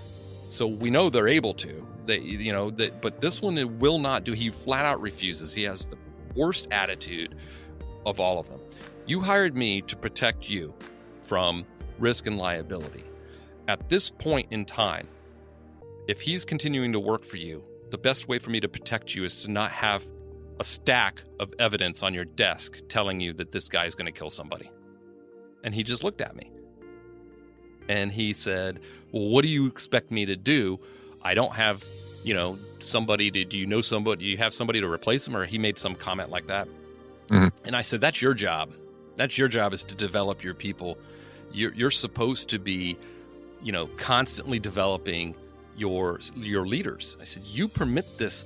So we know they're able to. But this one it will not do. He flat out refuses. He has the worst attitude of all of them. You hired me to protect you from risk and liability. At this point in time, if he's continuing to work for you, the best way for me to protect you is to not have a stack of evidence on your desk telling you that this guy is going to kill somebody. And he just looked at me. And he said, well, what do you expect me to do? I don't have, somebody do you know somebody, do you have somebody to replace him? Or he made some comment like that. Mm-hmm. And I said, that's your job. That's your job, is to develop your people. You're supposed to be, constantly developing your leaders. I said, you permit this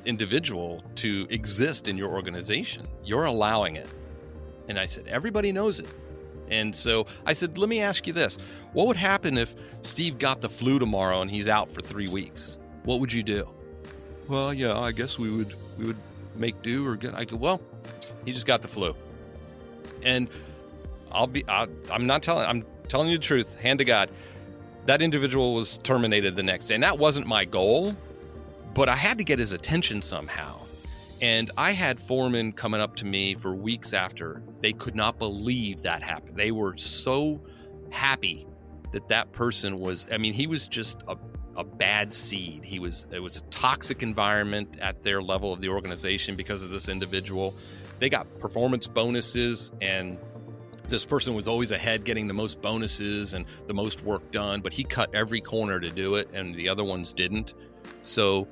individual to exist in your organization. You're allowing it. And I said, everybody knows it. And so I said, let me ask you this. What would happen if Steve got the flu tomorrow and he's out for 3 weeks? What would you do? Well, yeah, I guess we would make do or get. I go, well, he just got the flu. And I'm telling you the truth, hand to God, that individual was terminated the next day. And that wasn't my goal, but I had to get his attention somehow. And I had foremen coming up to me for weeks after. They could not believe that happened. They were so happy that person was, he was just a bad seed. It was a toxic environment at their level of the organization because of this individual. They got performance bonuses, and this person was always ahead, getting the most bonuses and the most work done, but he cut every corner to do it, and the other ones didn't. So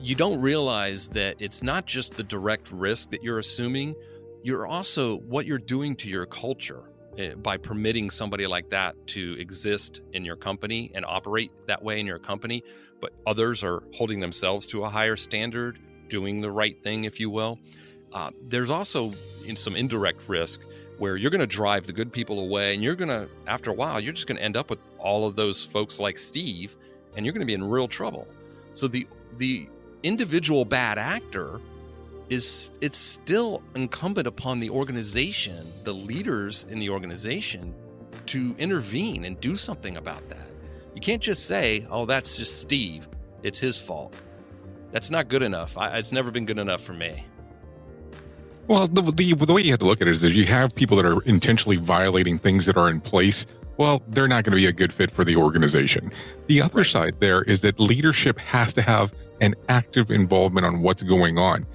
you don't realize that it's not just the direct risk that you're assuming, you're also what you're doing to your culture by permitting somebody like that to exist in your company and operate that way in your company, but others are holding themselves to a higher standard, doing the right thing, if you will. There's also some indirect risk where you're going to drive the good people away, and you're going to, after a while, you're just going to end up with all of those folks like Steve, and you're going to be in real trouble. So the individual bad actor it's still incumbent upon the organization, the leaders in the organization, to intervene and do something about that. You can't just say, oh, that's just Steve, it's his fault. That's not good enough. It's never been good enough for me. Well, the way you have to look at it is if you have people that are intentionally violating things that are in place, well, they're not going to be a good fit for the organization. The other side there is that leadership has to have an active involvement on what's going on.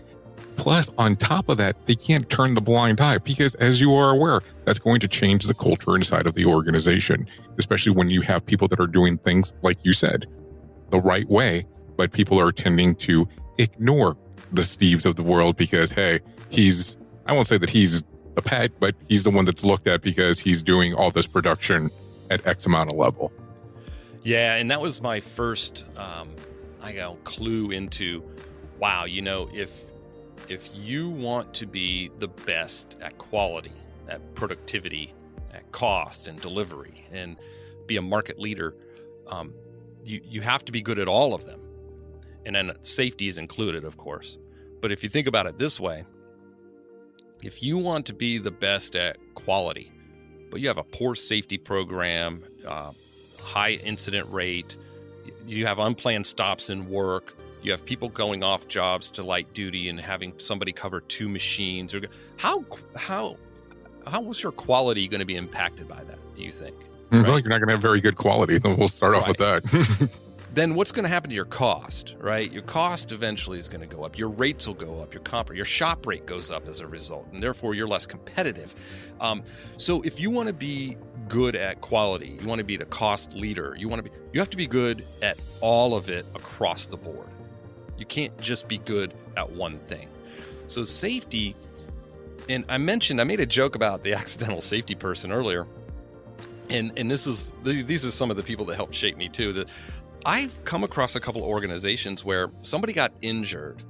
Plus, on top of that, they can't turn the blind eye because, as you are aware, that's going to change the culture inside of the organization, especially when you have people that are doing things, like you said, the right way, but people are tending to ignore the Steves of the world because, hey, I won't say that he's the pet, but he's the one that's looked at because he's doing all this production at X amount of level. Yeah, and that was my first clue into, wow, if you want to be the best at quality, at productivity, at cost and delivery, and be a market leader, you have to be good at all of them. And then safety is included, of course. But if you think about it this way, if you want to be the best at quality, but you have a poor safety program, high incident rate, you have unplanned stops in work, you have people going off jobs to light duty and having somebody cover 2 machines, or how was your quality going to be impacted by that, do you think? Well, right? You're not going to have very good quality. Then we'll start off with that. Then what's going to happen to your cost, right? Your cost eventually is going to go up. Your rates will go up. Your shop rate goes up as a result, and therefore you're less competitive. So if you want to be good at quality, you want to be the cost leader, you have to be good at all of it across the board. You can't just be good at one thing. So safety, and I made a joke about the accidental safety person earlier, and these are some of the people that helped shape me too. That I've come across a couple of organizations where somebody got injured,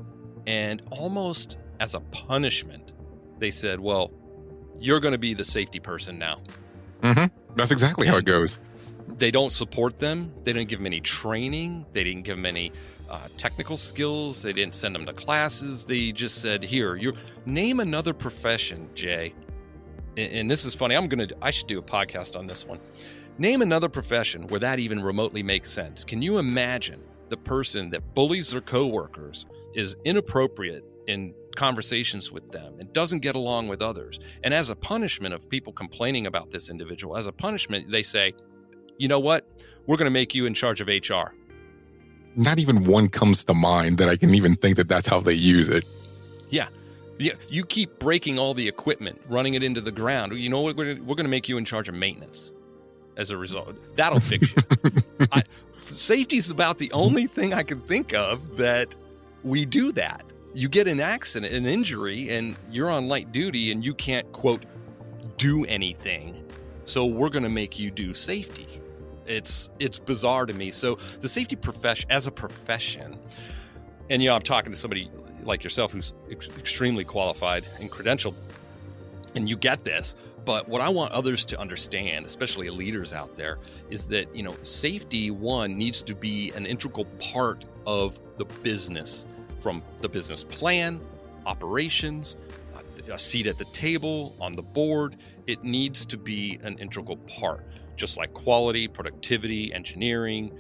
and almost as a punishment, they said, well, you're going to be the safety person now. Mm-hmm. That's exactly how it goes. They don't support them. They didn't give them any training. They didn't give them any technical skills. They didn't send them to classes. They just said, here, you name another profession, Jay. And this is funny. I should do a podcast on this one. Name another profession where that even remotely makes sense. Can you imagine the person that bullies their coworkers, is inappropriate in conversations with them, and doesn't get along with others? And as a punishment of people complaining about this individual, as a punishment, they say, you know what? We're going to make you in charge of HR. Not even one comes to mind that I can even think that that's how they use it. Yeah. You keep breaking all the equipment, running it into the ground. You know what? We're going to make you in charge of maintenance. as a result. That'll fix you. Safety is about the only thing I can think of that we do that. You get an accident, an injury, and you're on light duty and you can't, quote, do anything. So we're going to make you do safety. It's bizarre to me. So the safety profession, as a profession, and I'm talking to somebody like yourself who's extremely qualified and credentialed, and you get this. But what I want others to understand, especially leaders out there, is that, safety, one, needs to be an integral part of the business, from the business plan, operations, a seat at the table, on the board. It needs to be an integral part, just like quality, productivity, engineering,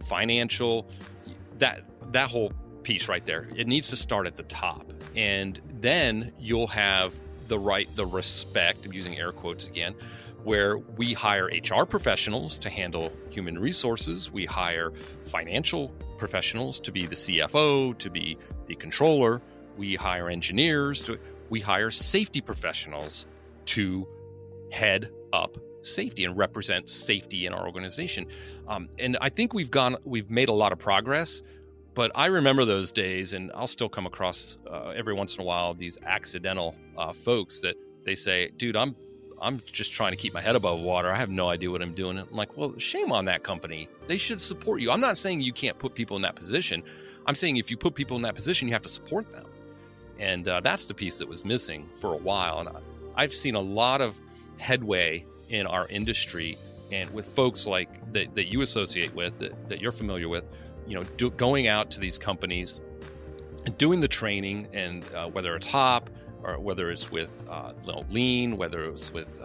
financial, that whole piece right there. It needs to start at the top. And then you'll have the respect, I'm using air quotes again, where we hire HR professionals to handle human resources. We hire financial professionals to be the CFO, to be the controller. We hire engineers, we hire safety professionals to head up safety and represent safety in our organization. And I think we've made a lot of progress. But I remember those days, and I'll still come across every once in a while these accidental folks that they say, dude, I'm just trying to keep my head above water. I have no idea what I'm doing. I'm like, well, shame on that company. They should support you. I'm not saying you can't put people in that position. I'm saying if you put people in that position, you have to support them. And that's the piece that was missing for a while. And I've seen a lot of headway in our industry and with folks like that you associate with, that you're familiar with, going out to these companies and doing the training, and whether it's HOP or whether it's with lean, whether it's with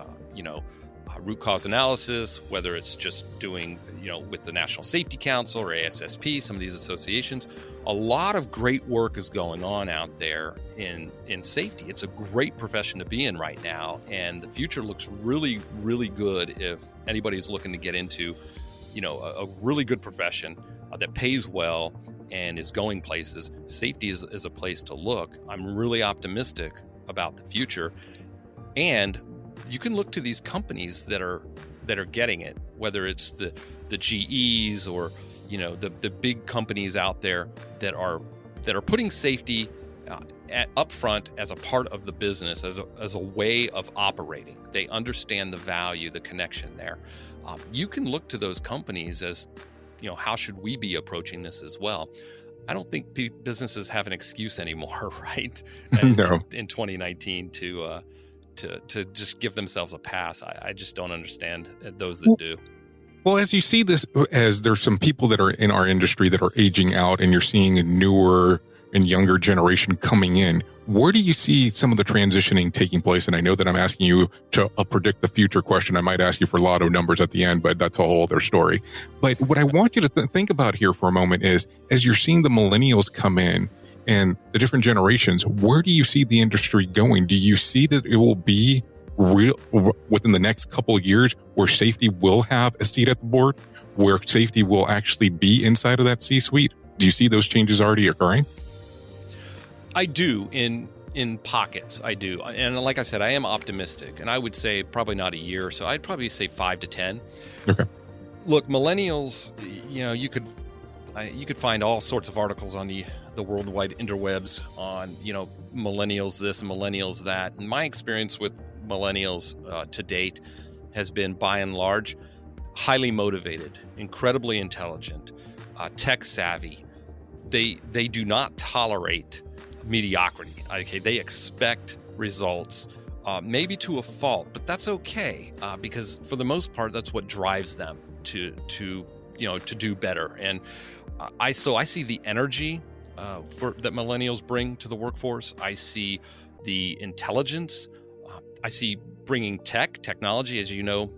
root cause analysis, whether it's just doing with the National Safety Council or ASSP, some of these associations, a lot of great work is going on out there in safety. It's a great profession to be in right now, and the future looks really, really good if anybody's looking to get into a really good profession that pays well and is going places. Safety is a place to look. I'm really optimistic about the future. And you can look to these companies that are getting it, whether it's the GEs or the big companies out there that are putting safety up front as a part of the business, as a way of operating. They understand the value, the connection there. You can look to those companies as, how should we be approaching this as well? I don't think businesses have an excuse anymore, right? No. In 2019 to just give themselves a pass. I just don't understand those that do. Well, as you see this, as there's some people that are in our industry that are aging out, and you're seeing a newer and younger generation coming in, where do you see some of the transitioning taking place? And I know that I'm asking you to predict the future question. I might ask you for lotto numbers at the end, but that's a whole other story. But what I want you to think about here for a moment is, as you're seeing the millennials come in and the different generations, where do you see the industry going? Do you see that it will be real within the next couple of years where safety will have a seat at the board, where safety will actually be inside of that C-suite? Do you see those changes already occurring? I do in pockets. I do. And like I said, I am optimistic, and I would say probably not a year. So I'd probably say 5 to 10. Okay. Look, millennials, you could find all sorts of articles on the worldwide interwebs on, millennials this and millennials that. And my experience with millennials to date has been, by and large, highly motivated, incredibly intelligent, tech savvy. They do not tolerate mediocrity. Okay, they expect results, maybe to a fault, but that's okay, because for the most part, that's what drives them to do better. And I see the energy that millennials bring to the workforce. I see the intelligence. I see bringing technology. As you know,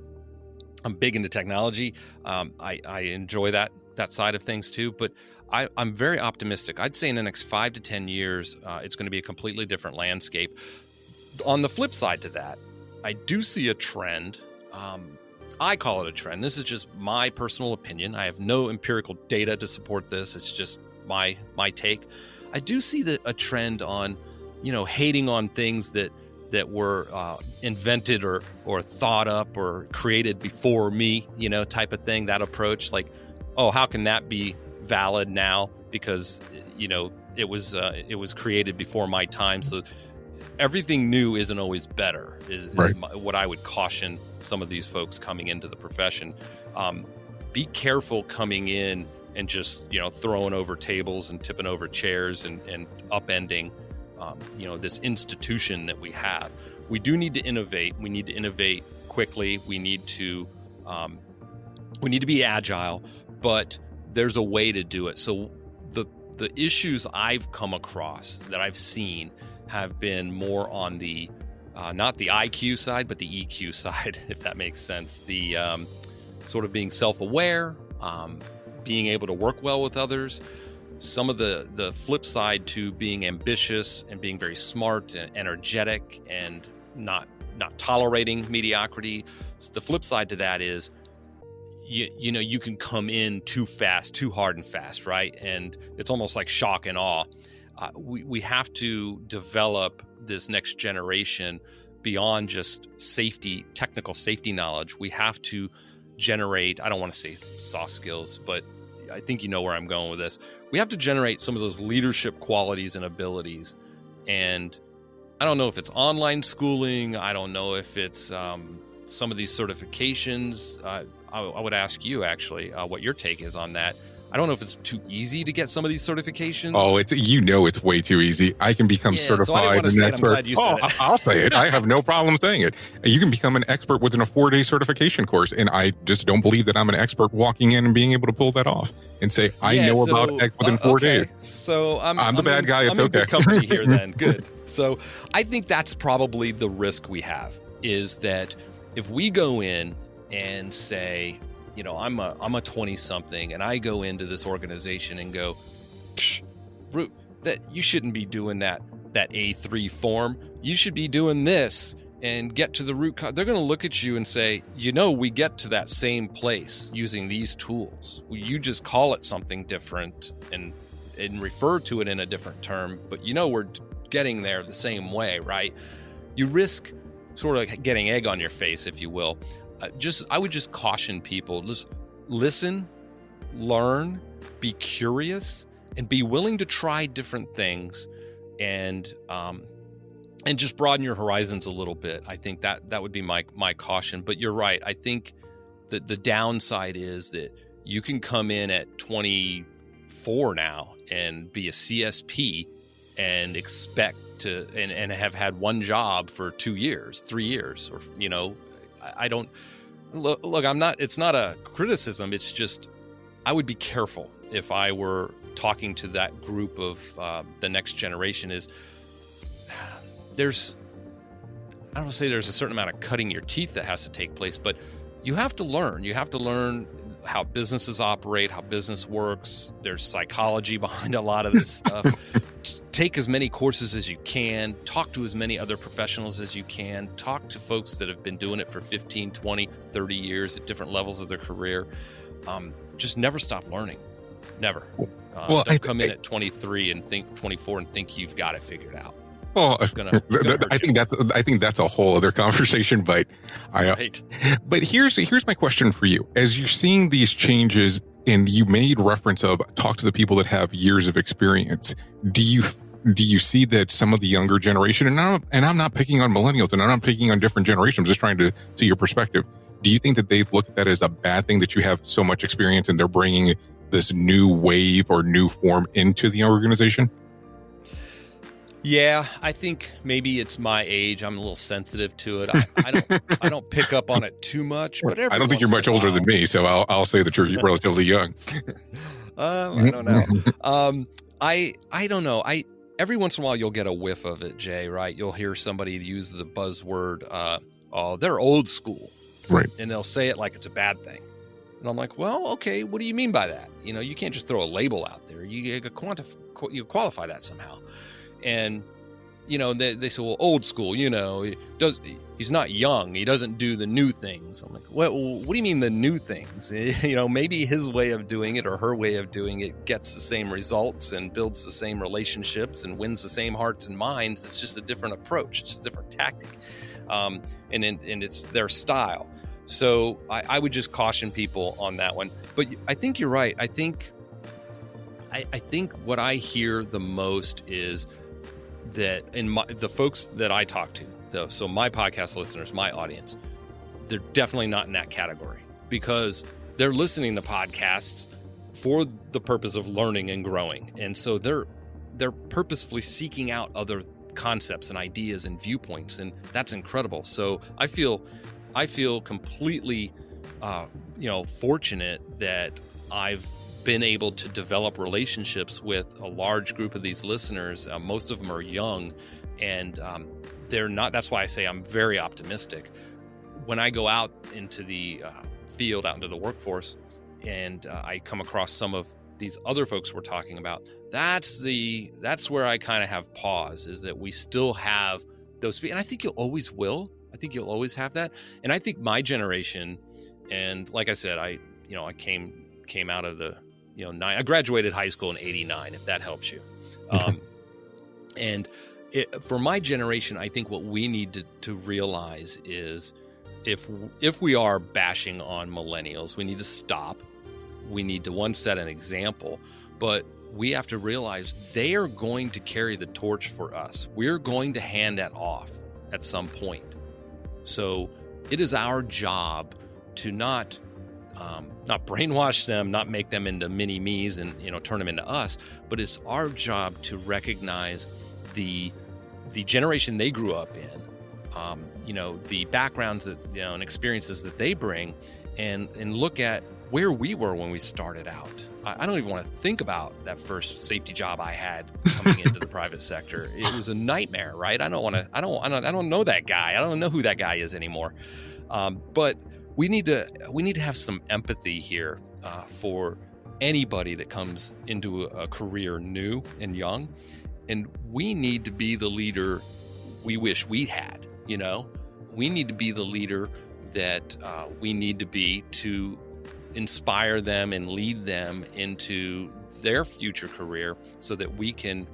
I'm big into technology. I enjoy that side of things too, but I'm very optimistic. I'd say in the next 5 to 10 years, it's going to be a completely different landscape. On the flip side to that, I do see a trend. I call it a trend. This is just my personal opinion. I have no empirical data to support this. It's just my take. I do see a trend on, hating on things that that were invented or thought up or created before me, type of thing, that approach, like, oh, how can that be valid now? Because, it was created before my time. So everything new isn't always better is what I would caution some of these folks coming into the profession. Be careful coming in and just, throwing over tables and tipping over chairs and upending, this institution that we have. We do need to innovate. We need to innovate quickly. We need to be agile, but there's a way to do it. So the issues I've come across that I've seen have been more on the not the IQ side, but the EQ side, if that makes sense. The sort of being self-aware, being able to work well with others. Some of the flip side to being ambitious and being very smart and energetic and not tolerating mediocrity. So the flip side to that is, you can come in too fast, too hard and fast, right? And it's almost like shock and awe. We have to develop this next generation beyond just technical safety knowledge. We have to generate, I don't want to say soft skills, but I think you know where I'm going with this. We have to generate some of those leadership qualities and abilities. And I don't know if it's online schooling. I don't know if it's some of these certifications. I would ask you, actually, what your take is on that. I don't know if it's too easy to get some of these certifications. Oh, it's way too easy. I can become certified and expert. I'll say it. I have no problem saying it. You can become an expert within a 4-day certification course, and I just don't believe that I'm an expert walking in and being able to pull that off and say I know about X within 4 days. So I'm the bad guy. It's okay. I'm in good company here then. Good. So I think that's probably the risk we have, is that if we go in and say, I'm a 20-something, and I go into this organization and go, that you shouldn't be doing that A3 form. You should be doing this and get to the root cause. They're going to look at you and say, we get to that same place using these tools. You just call it something different and refer to it in a different term, but we're getting there the same way, right? You risk sort of getting egg on your face, if you will. I would just caution people, just listen, learn, be curious, and be willing to try different things, and just broaden your horizons a little bit. I think that would be my caution. But you're right. I think that the downside is that you can come in at 24 now and be a CSP and expect to and have had one job for 2 years, 3 years, or I don't look. It's not a criticism. It's just I would be careful if I were talking to that group of the next generation. I don't want to say there's a certain amount of cutting your teeth that has to take place, but you have to learn. You have to learn how businesses operate, how business works. There's psychology behind a lot of this stuff. Take as many courses as you can, talk to as many other professionals as you can, talk to folks that have been doing it for 15, 20, 30 years at different levels of their career. Just never stop learning. Never. Don't come in at 23 and think 24 and think you've got it figured out. Well, I think that's a whole other conversation, but right. But here's my question for you. As you're seeing these changes, and you made reference of talk to the people that have years of experience, do you see that some of the younger generation, and I'm not picking on millennials, and I'm not picking on different generations, I'm just trying to see your perspective. Do you think that they look at that as a bad thing, that you have so much experience and they're bringing this new wave or new form into the organization? Yeah, I think maybe it's my age. I'm a little sensitive to it. I don't pick up on it too much. But I don't think you're much older than me, so I'll say that you're relatively young. I don't know. I don't know. Every once in a while you'll get a whiff of it, Jay. Right? You'll hear somebody use the buzzword, they're old school, right? And they'll say it like it's a bad thing. And I'm like, well, okay, what do you mean by that? You can't just throw a label out there. You qualify that somehow. And they say, well, old school, he's not young. He doesn't do the new things. I'm like, well, what do you mean the new things? Maybe his way of doing it or her way of doing it gets the same results and builds the same relationships and wins the same hearts and minds. It's just a different approach. It's just a different tactic. And it's their style. So I would just caution people on that one. But I think you're right. I think what I hear the most is that the folks that I talk to, so my podcast listeners, my audience, they're definitely not in that category because they're listening to podcasts for the purpose of learning and growing. And so they're purposefully seeking out other concepts and ideas and viewpoints, and that's incredible. So I feel completely fortunate that I've been able to develop relationships with a large group of these listeners. Most of them are young, and they're not. That's why I say I'm very optimistic. When I go out into the field, out into the workforce, and I come across some of these other folks we're talking about, that's where I kind of have pause, is that we still have those, and I think you always will. I think you'll always have that. And I think my generation, and like I said, I came out of the, I graduated high school in '89, if that helps you. And for my generation, I think what we need to realize is if we are bashing on millennials, we need to stop. We need to set an example, but we have to realize they are going to carry the torch for us. We're going to hand that off at some point. So it is our job to not brainwash them, not make them into mini me's and turn them into us, but it's our job to recognize the generation they grew up in, the backgrounds that and experiences that they bring, and look at where we were when we started out. I don't even want to think about that first safety job I had coming into the private sector. It was a nightmare, right? I don't know that guy. I don't know who that guy is anymore. But we need to have some empathy here for anybody that comes into a career new and young, and we need to be the leader we wish we had. We need to be the leader that we need to be to inspire them and lead them into their future career so that we can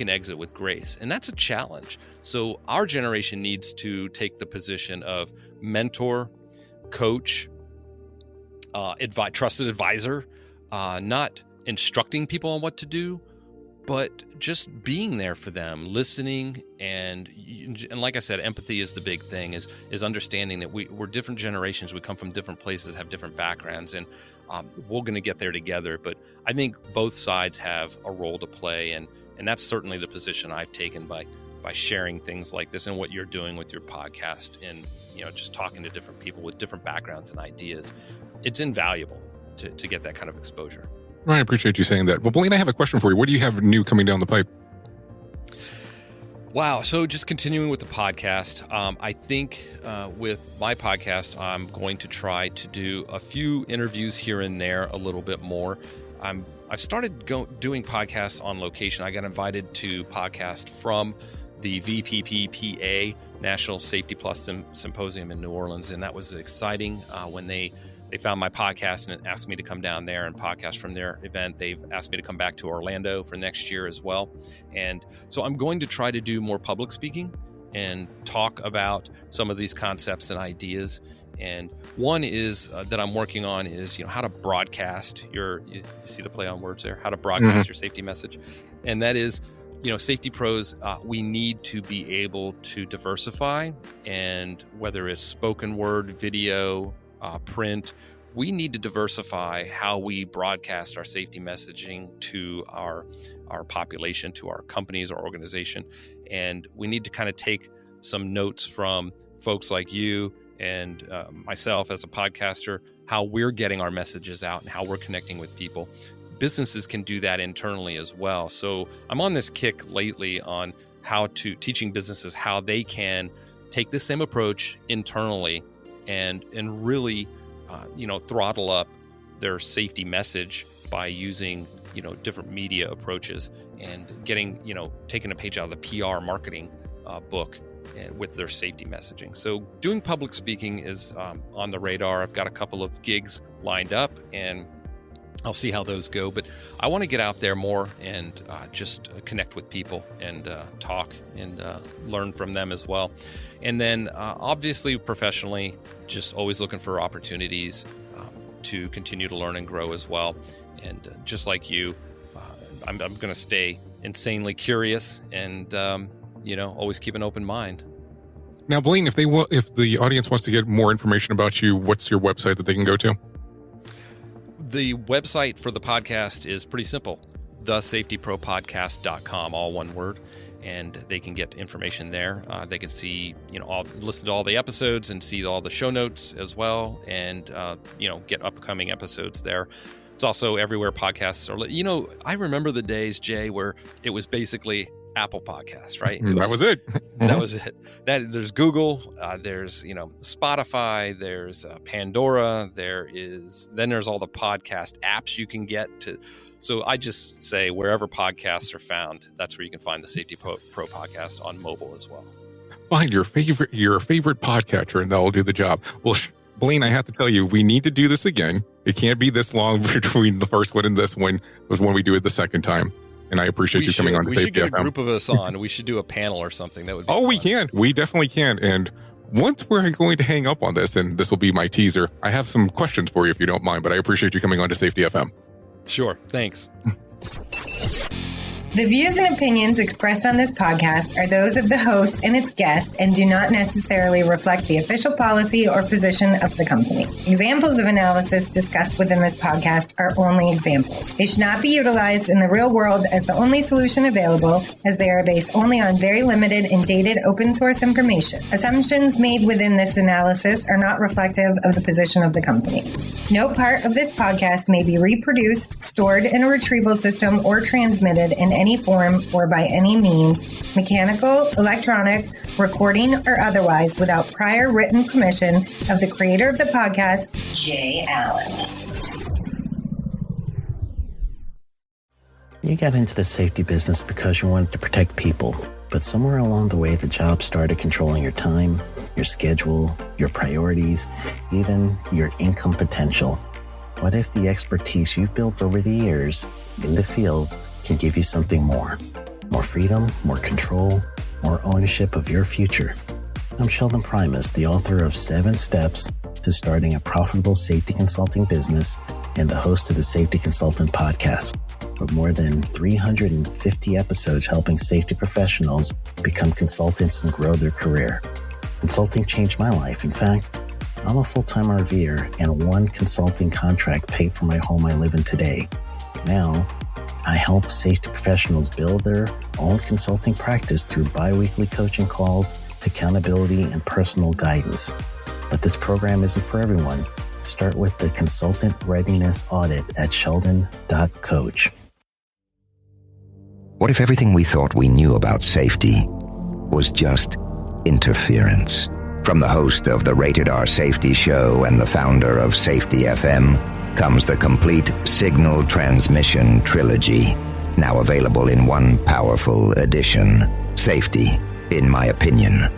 exit with grace. And that's a challenge. So our generation needs to take the position of mentor, coach, trusted advisor, not instructing people on what to do, but just being there for them, listening, and like I said, empathy is the big thing, is understanding that we're different generations, we come from different places, have different backgrounds, and we're going to get there together. But I think both sides have a role to play, and that's certainly the position I've taken by sharing things like this and what you're doing with your podcast, and just talking to different people with different backgrounds and ideas. It's invaluable to get that kind of exposure. I appreciate you saying that. Well, Blaine, I have a question for you. What do you have new coming down the pipe? Wow. So just continuing with the podcast, I think with my podcast, I'm going to try to do a few interviews here and there a little bit more. I've started doing podcasts on location. I got invited to podcast from the VPPPA National Safety Plus Symposium in New Orleans, and that was exciting when they found my podcast and asked me to come down there and podcast from their event. They've asked me to come back to Orlando for next year as well. And so I'm going to try to do more public speaking and talk about some of these concepts and ideas. And one is that I'm working on is, how to broadcast you see the play on words there, how to broadcast your safety message. And that is, safety pros, we need to be able to diversify, and whether it's spoken word, video, print, we need to diversify how we broadcast our safety messaging to our population, to our companies, our organization. And we need to kind of take some notes from folks like you and myself as a podcaster, how we're getting our messages out and how we're connecting with people. Businesses can do that internally as well. So I'm on this kick lately on teaching businesses how they can take the same approach internally and really, throttle up their safety message by using different media approaches and getting, taking a page out of the PR marketing book and with their safety messaging. So doing public speaking is on the radar. I've got a couple of gigs lined up and I'll see how those go, but I want to get out there more and just connect with people and talk and learn from them as well. And then obviously professionally, just always looking for opportunities to continue to learn and grow as well. And just like you, I'm going to stay insanely curious and, always keep an open mind. Now, Blaine, if the audience wants to get more information about you, what's your website that they can go to? The website for the podcast is pretty simple, thesafetypropodcast.com, all one word, and they can get information there. They can see, listen to all the episodes and see all the show notes as well, and, get upcoming episodes there. It's also everywhere podcasts are. I remember the days, Jay, where it was basically Apple Podcasts, right? That was it. That was it. There's Google, there's Spotify, there's Pandora, then there's all the podcast apps you can get to. So I just say wherever podcasts are found, that's where you can find the Safety Pro Podcast on mobile as well. Find your favorite podcatcher, and that'll do the job. Well, Blaine, I have to tell you, we need to do this again. It can't be this long between the first one and this one. Was when we do it the second time. And I appreciate you coming on to We should get a group of us on. We should do a panel or something. That would be fun. We can. We definitely can. And once we're going to hang up on this, and this will be my teaser, I have some questions for you if you don't mind, but I appreciate you coming on to Safety FM. Sure. Thanks. The views and opinions expressed on this podcast are those of the host and its guest and do not necessarily reflect the official policy or position of the company. Examples of analysis discussed within this podcast are only examples. They should not be utilized in the real world as the only solution available, as they are based only on very limited and dated open source information. Assumptions made within this analysis are not reflective of the position of the company. No part of this podcast may be reproduced, stored in a retrieval system, or transmitted in any form or by any means, mechanical, electronic, recording, or otherwise, without prior written permission of the creator of the podcast, Jay Allen. You got into the safety business because you wanted to protect people, but somewhere along the way, the job started controlling your time, your schedule, your priorities, even your income potential. What if the expertise you've built over the years in the field can give you something more? More freedom, more control, more ownership of your future. I'm Sheldon Primus, the author of 7 Steps to Starting a Profitable Safety Consulting Business and the host of the Safety Consultant Podcast, with more than 350 episodes helping safety professionals become consultants and grow their career. Consulting changed my life. In fact, I'm a full-time RVer, and one consulting contract paid for my home I live in today. Now, I help safety professionals build their own consulting practice through bi-weekly coaching calls, accountability, and personal guidance. But this program isn't for everyone. Start with the Consultant Readiness Audit at sheldon.coach. What if everything we thought we knew about safety was just interference? From the host of the Rated R Safety Show and the founder of Safety FM, comes the complete signal transmission trilogy, now available in one powerful edition. Safety, in my opinion,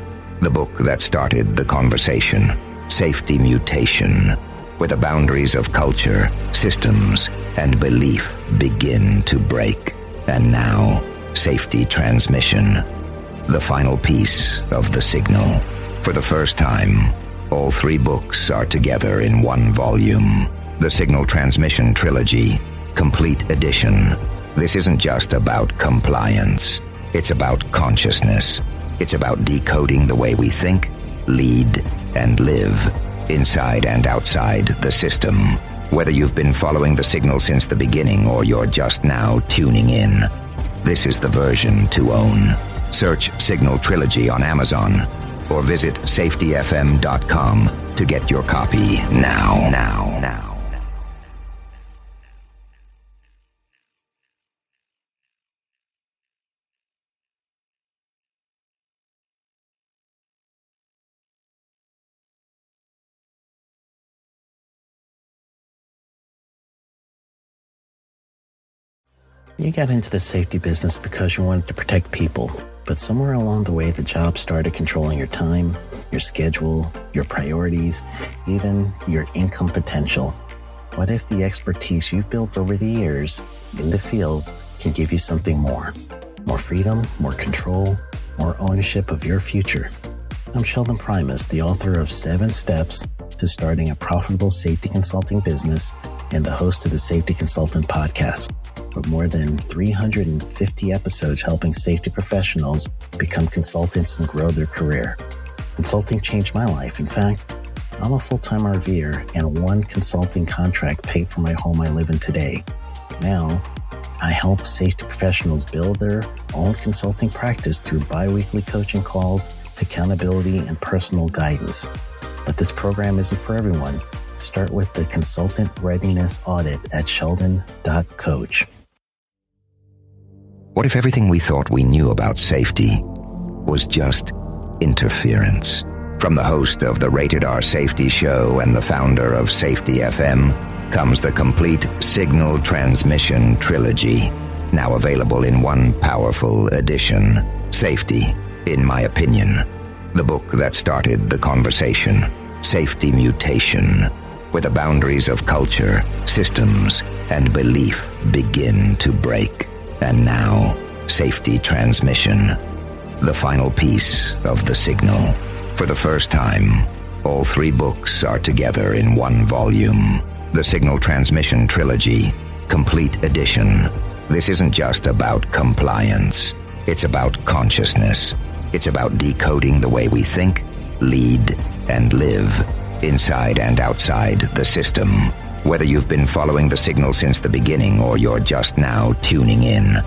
the book that started the conversation. Safety Mutation, where the boundaries of culture, systems, and belief begin to break. And now, Safety Transmission, the final piece of the signal. For the first time, all 3 books are together in one volume. The Signal Transmission Trilogy, Complete Edition. This isn't just about compliance. It's about consciousness. It's about decoding the way we think, lead, and live, inside and outside the system. Whether you've been following the signal since the beginning or you're just now tuning in, this is the version to own. Search Signal Trilogy on Amazon or visit safetyfm.com to get your copy now. You got into the safety business because you wanted to protect people, but somewhere along the way, the job started controlling your time, your schedule, your priorities, even your income potential. What if the expertise you've built over the years in the field can give you something more? More freedom, more control, more ownership of your future. I'm Sheldon Primus, the author of 7 Steps to Starting a Profitable Safety Consulting Business and the host of the Safety Consultant Podcast, with more than 350 episodes helping safety professionals become consultants and grow their career. Consulting changed my life. In fact, I'm a full-time RVer, and one consulting contract paid for my home I live in today. Now, I help safety professionals build their own consulting practice through bi-weekly coaching calls, accountability, and personal guidance. But this program isn't for everyone. Start with the Consultant Readiness Audit at sheldon.coach. What if everything we thought we knew about safety was just interference? From the host of the Rated R Safety Show and the founder of Safety FM comes the complete Signal Transmission Trilogy, now available in one powerful edition. Safety, in my opinion, the book that started the conversation. Safety Mutation, where the boundaries of culture, systems, and belief begin to break. And now, Safety Transmission, the final piece of the signal. For the first time, all 3 books are together in one volume. The Signal Transmission Trilogy, Complete Edition. This isn't just about compliance. It's about consciousness. It's about decoding the way we think, lead, and live, inside and outside the system. Whether you've been following the signal since the beginning or you're just now tuning in,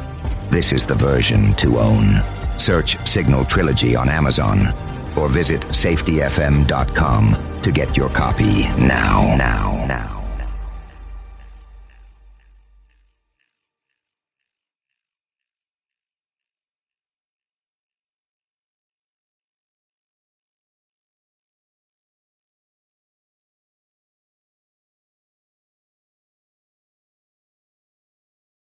this is the version to own. Search Signal Trilogy on Amazon or visit safetyfm.com to get your copy now.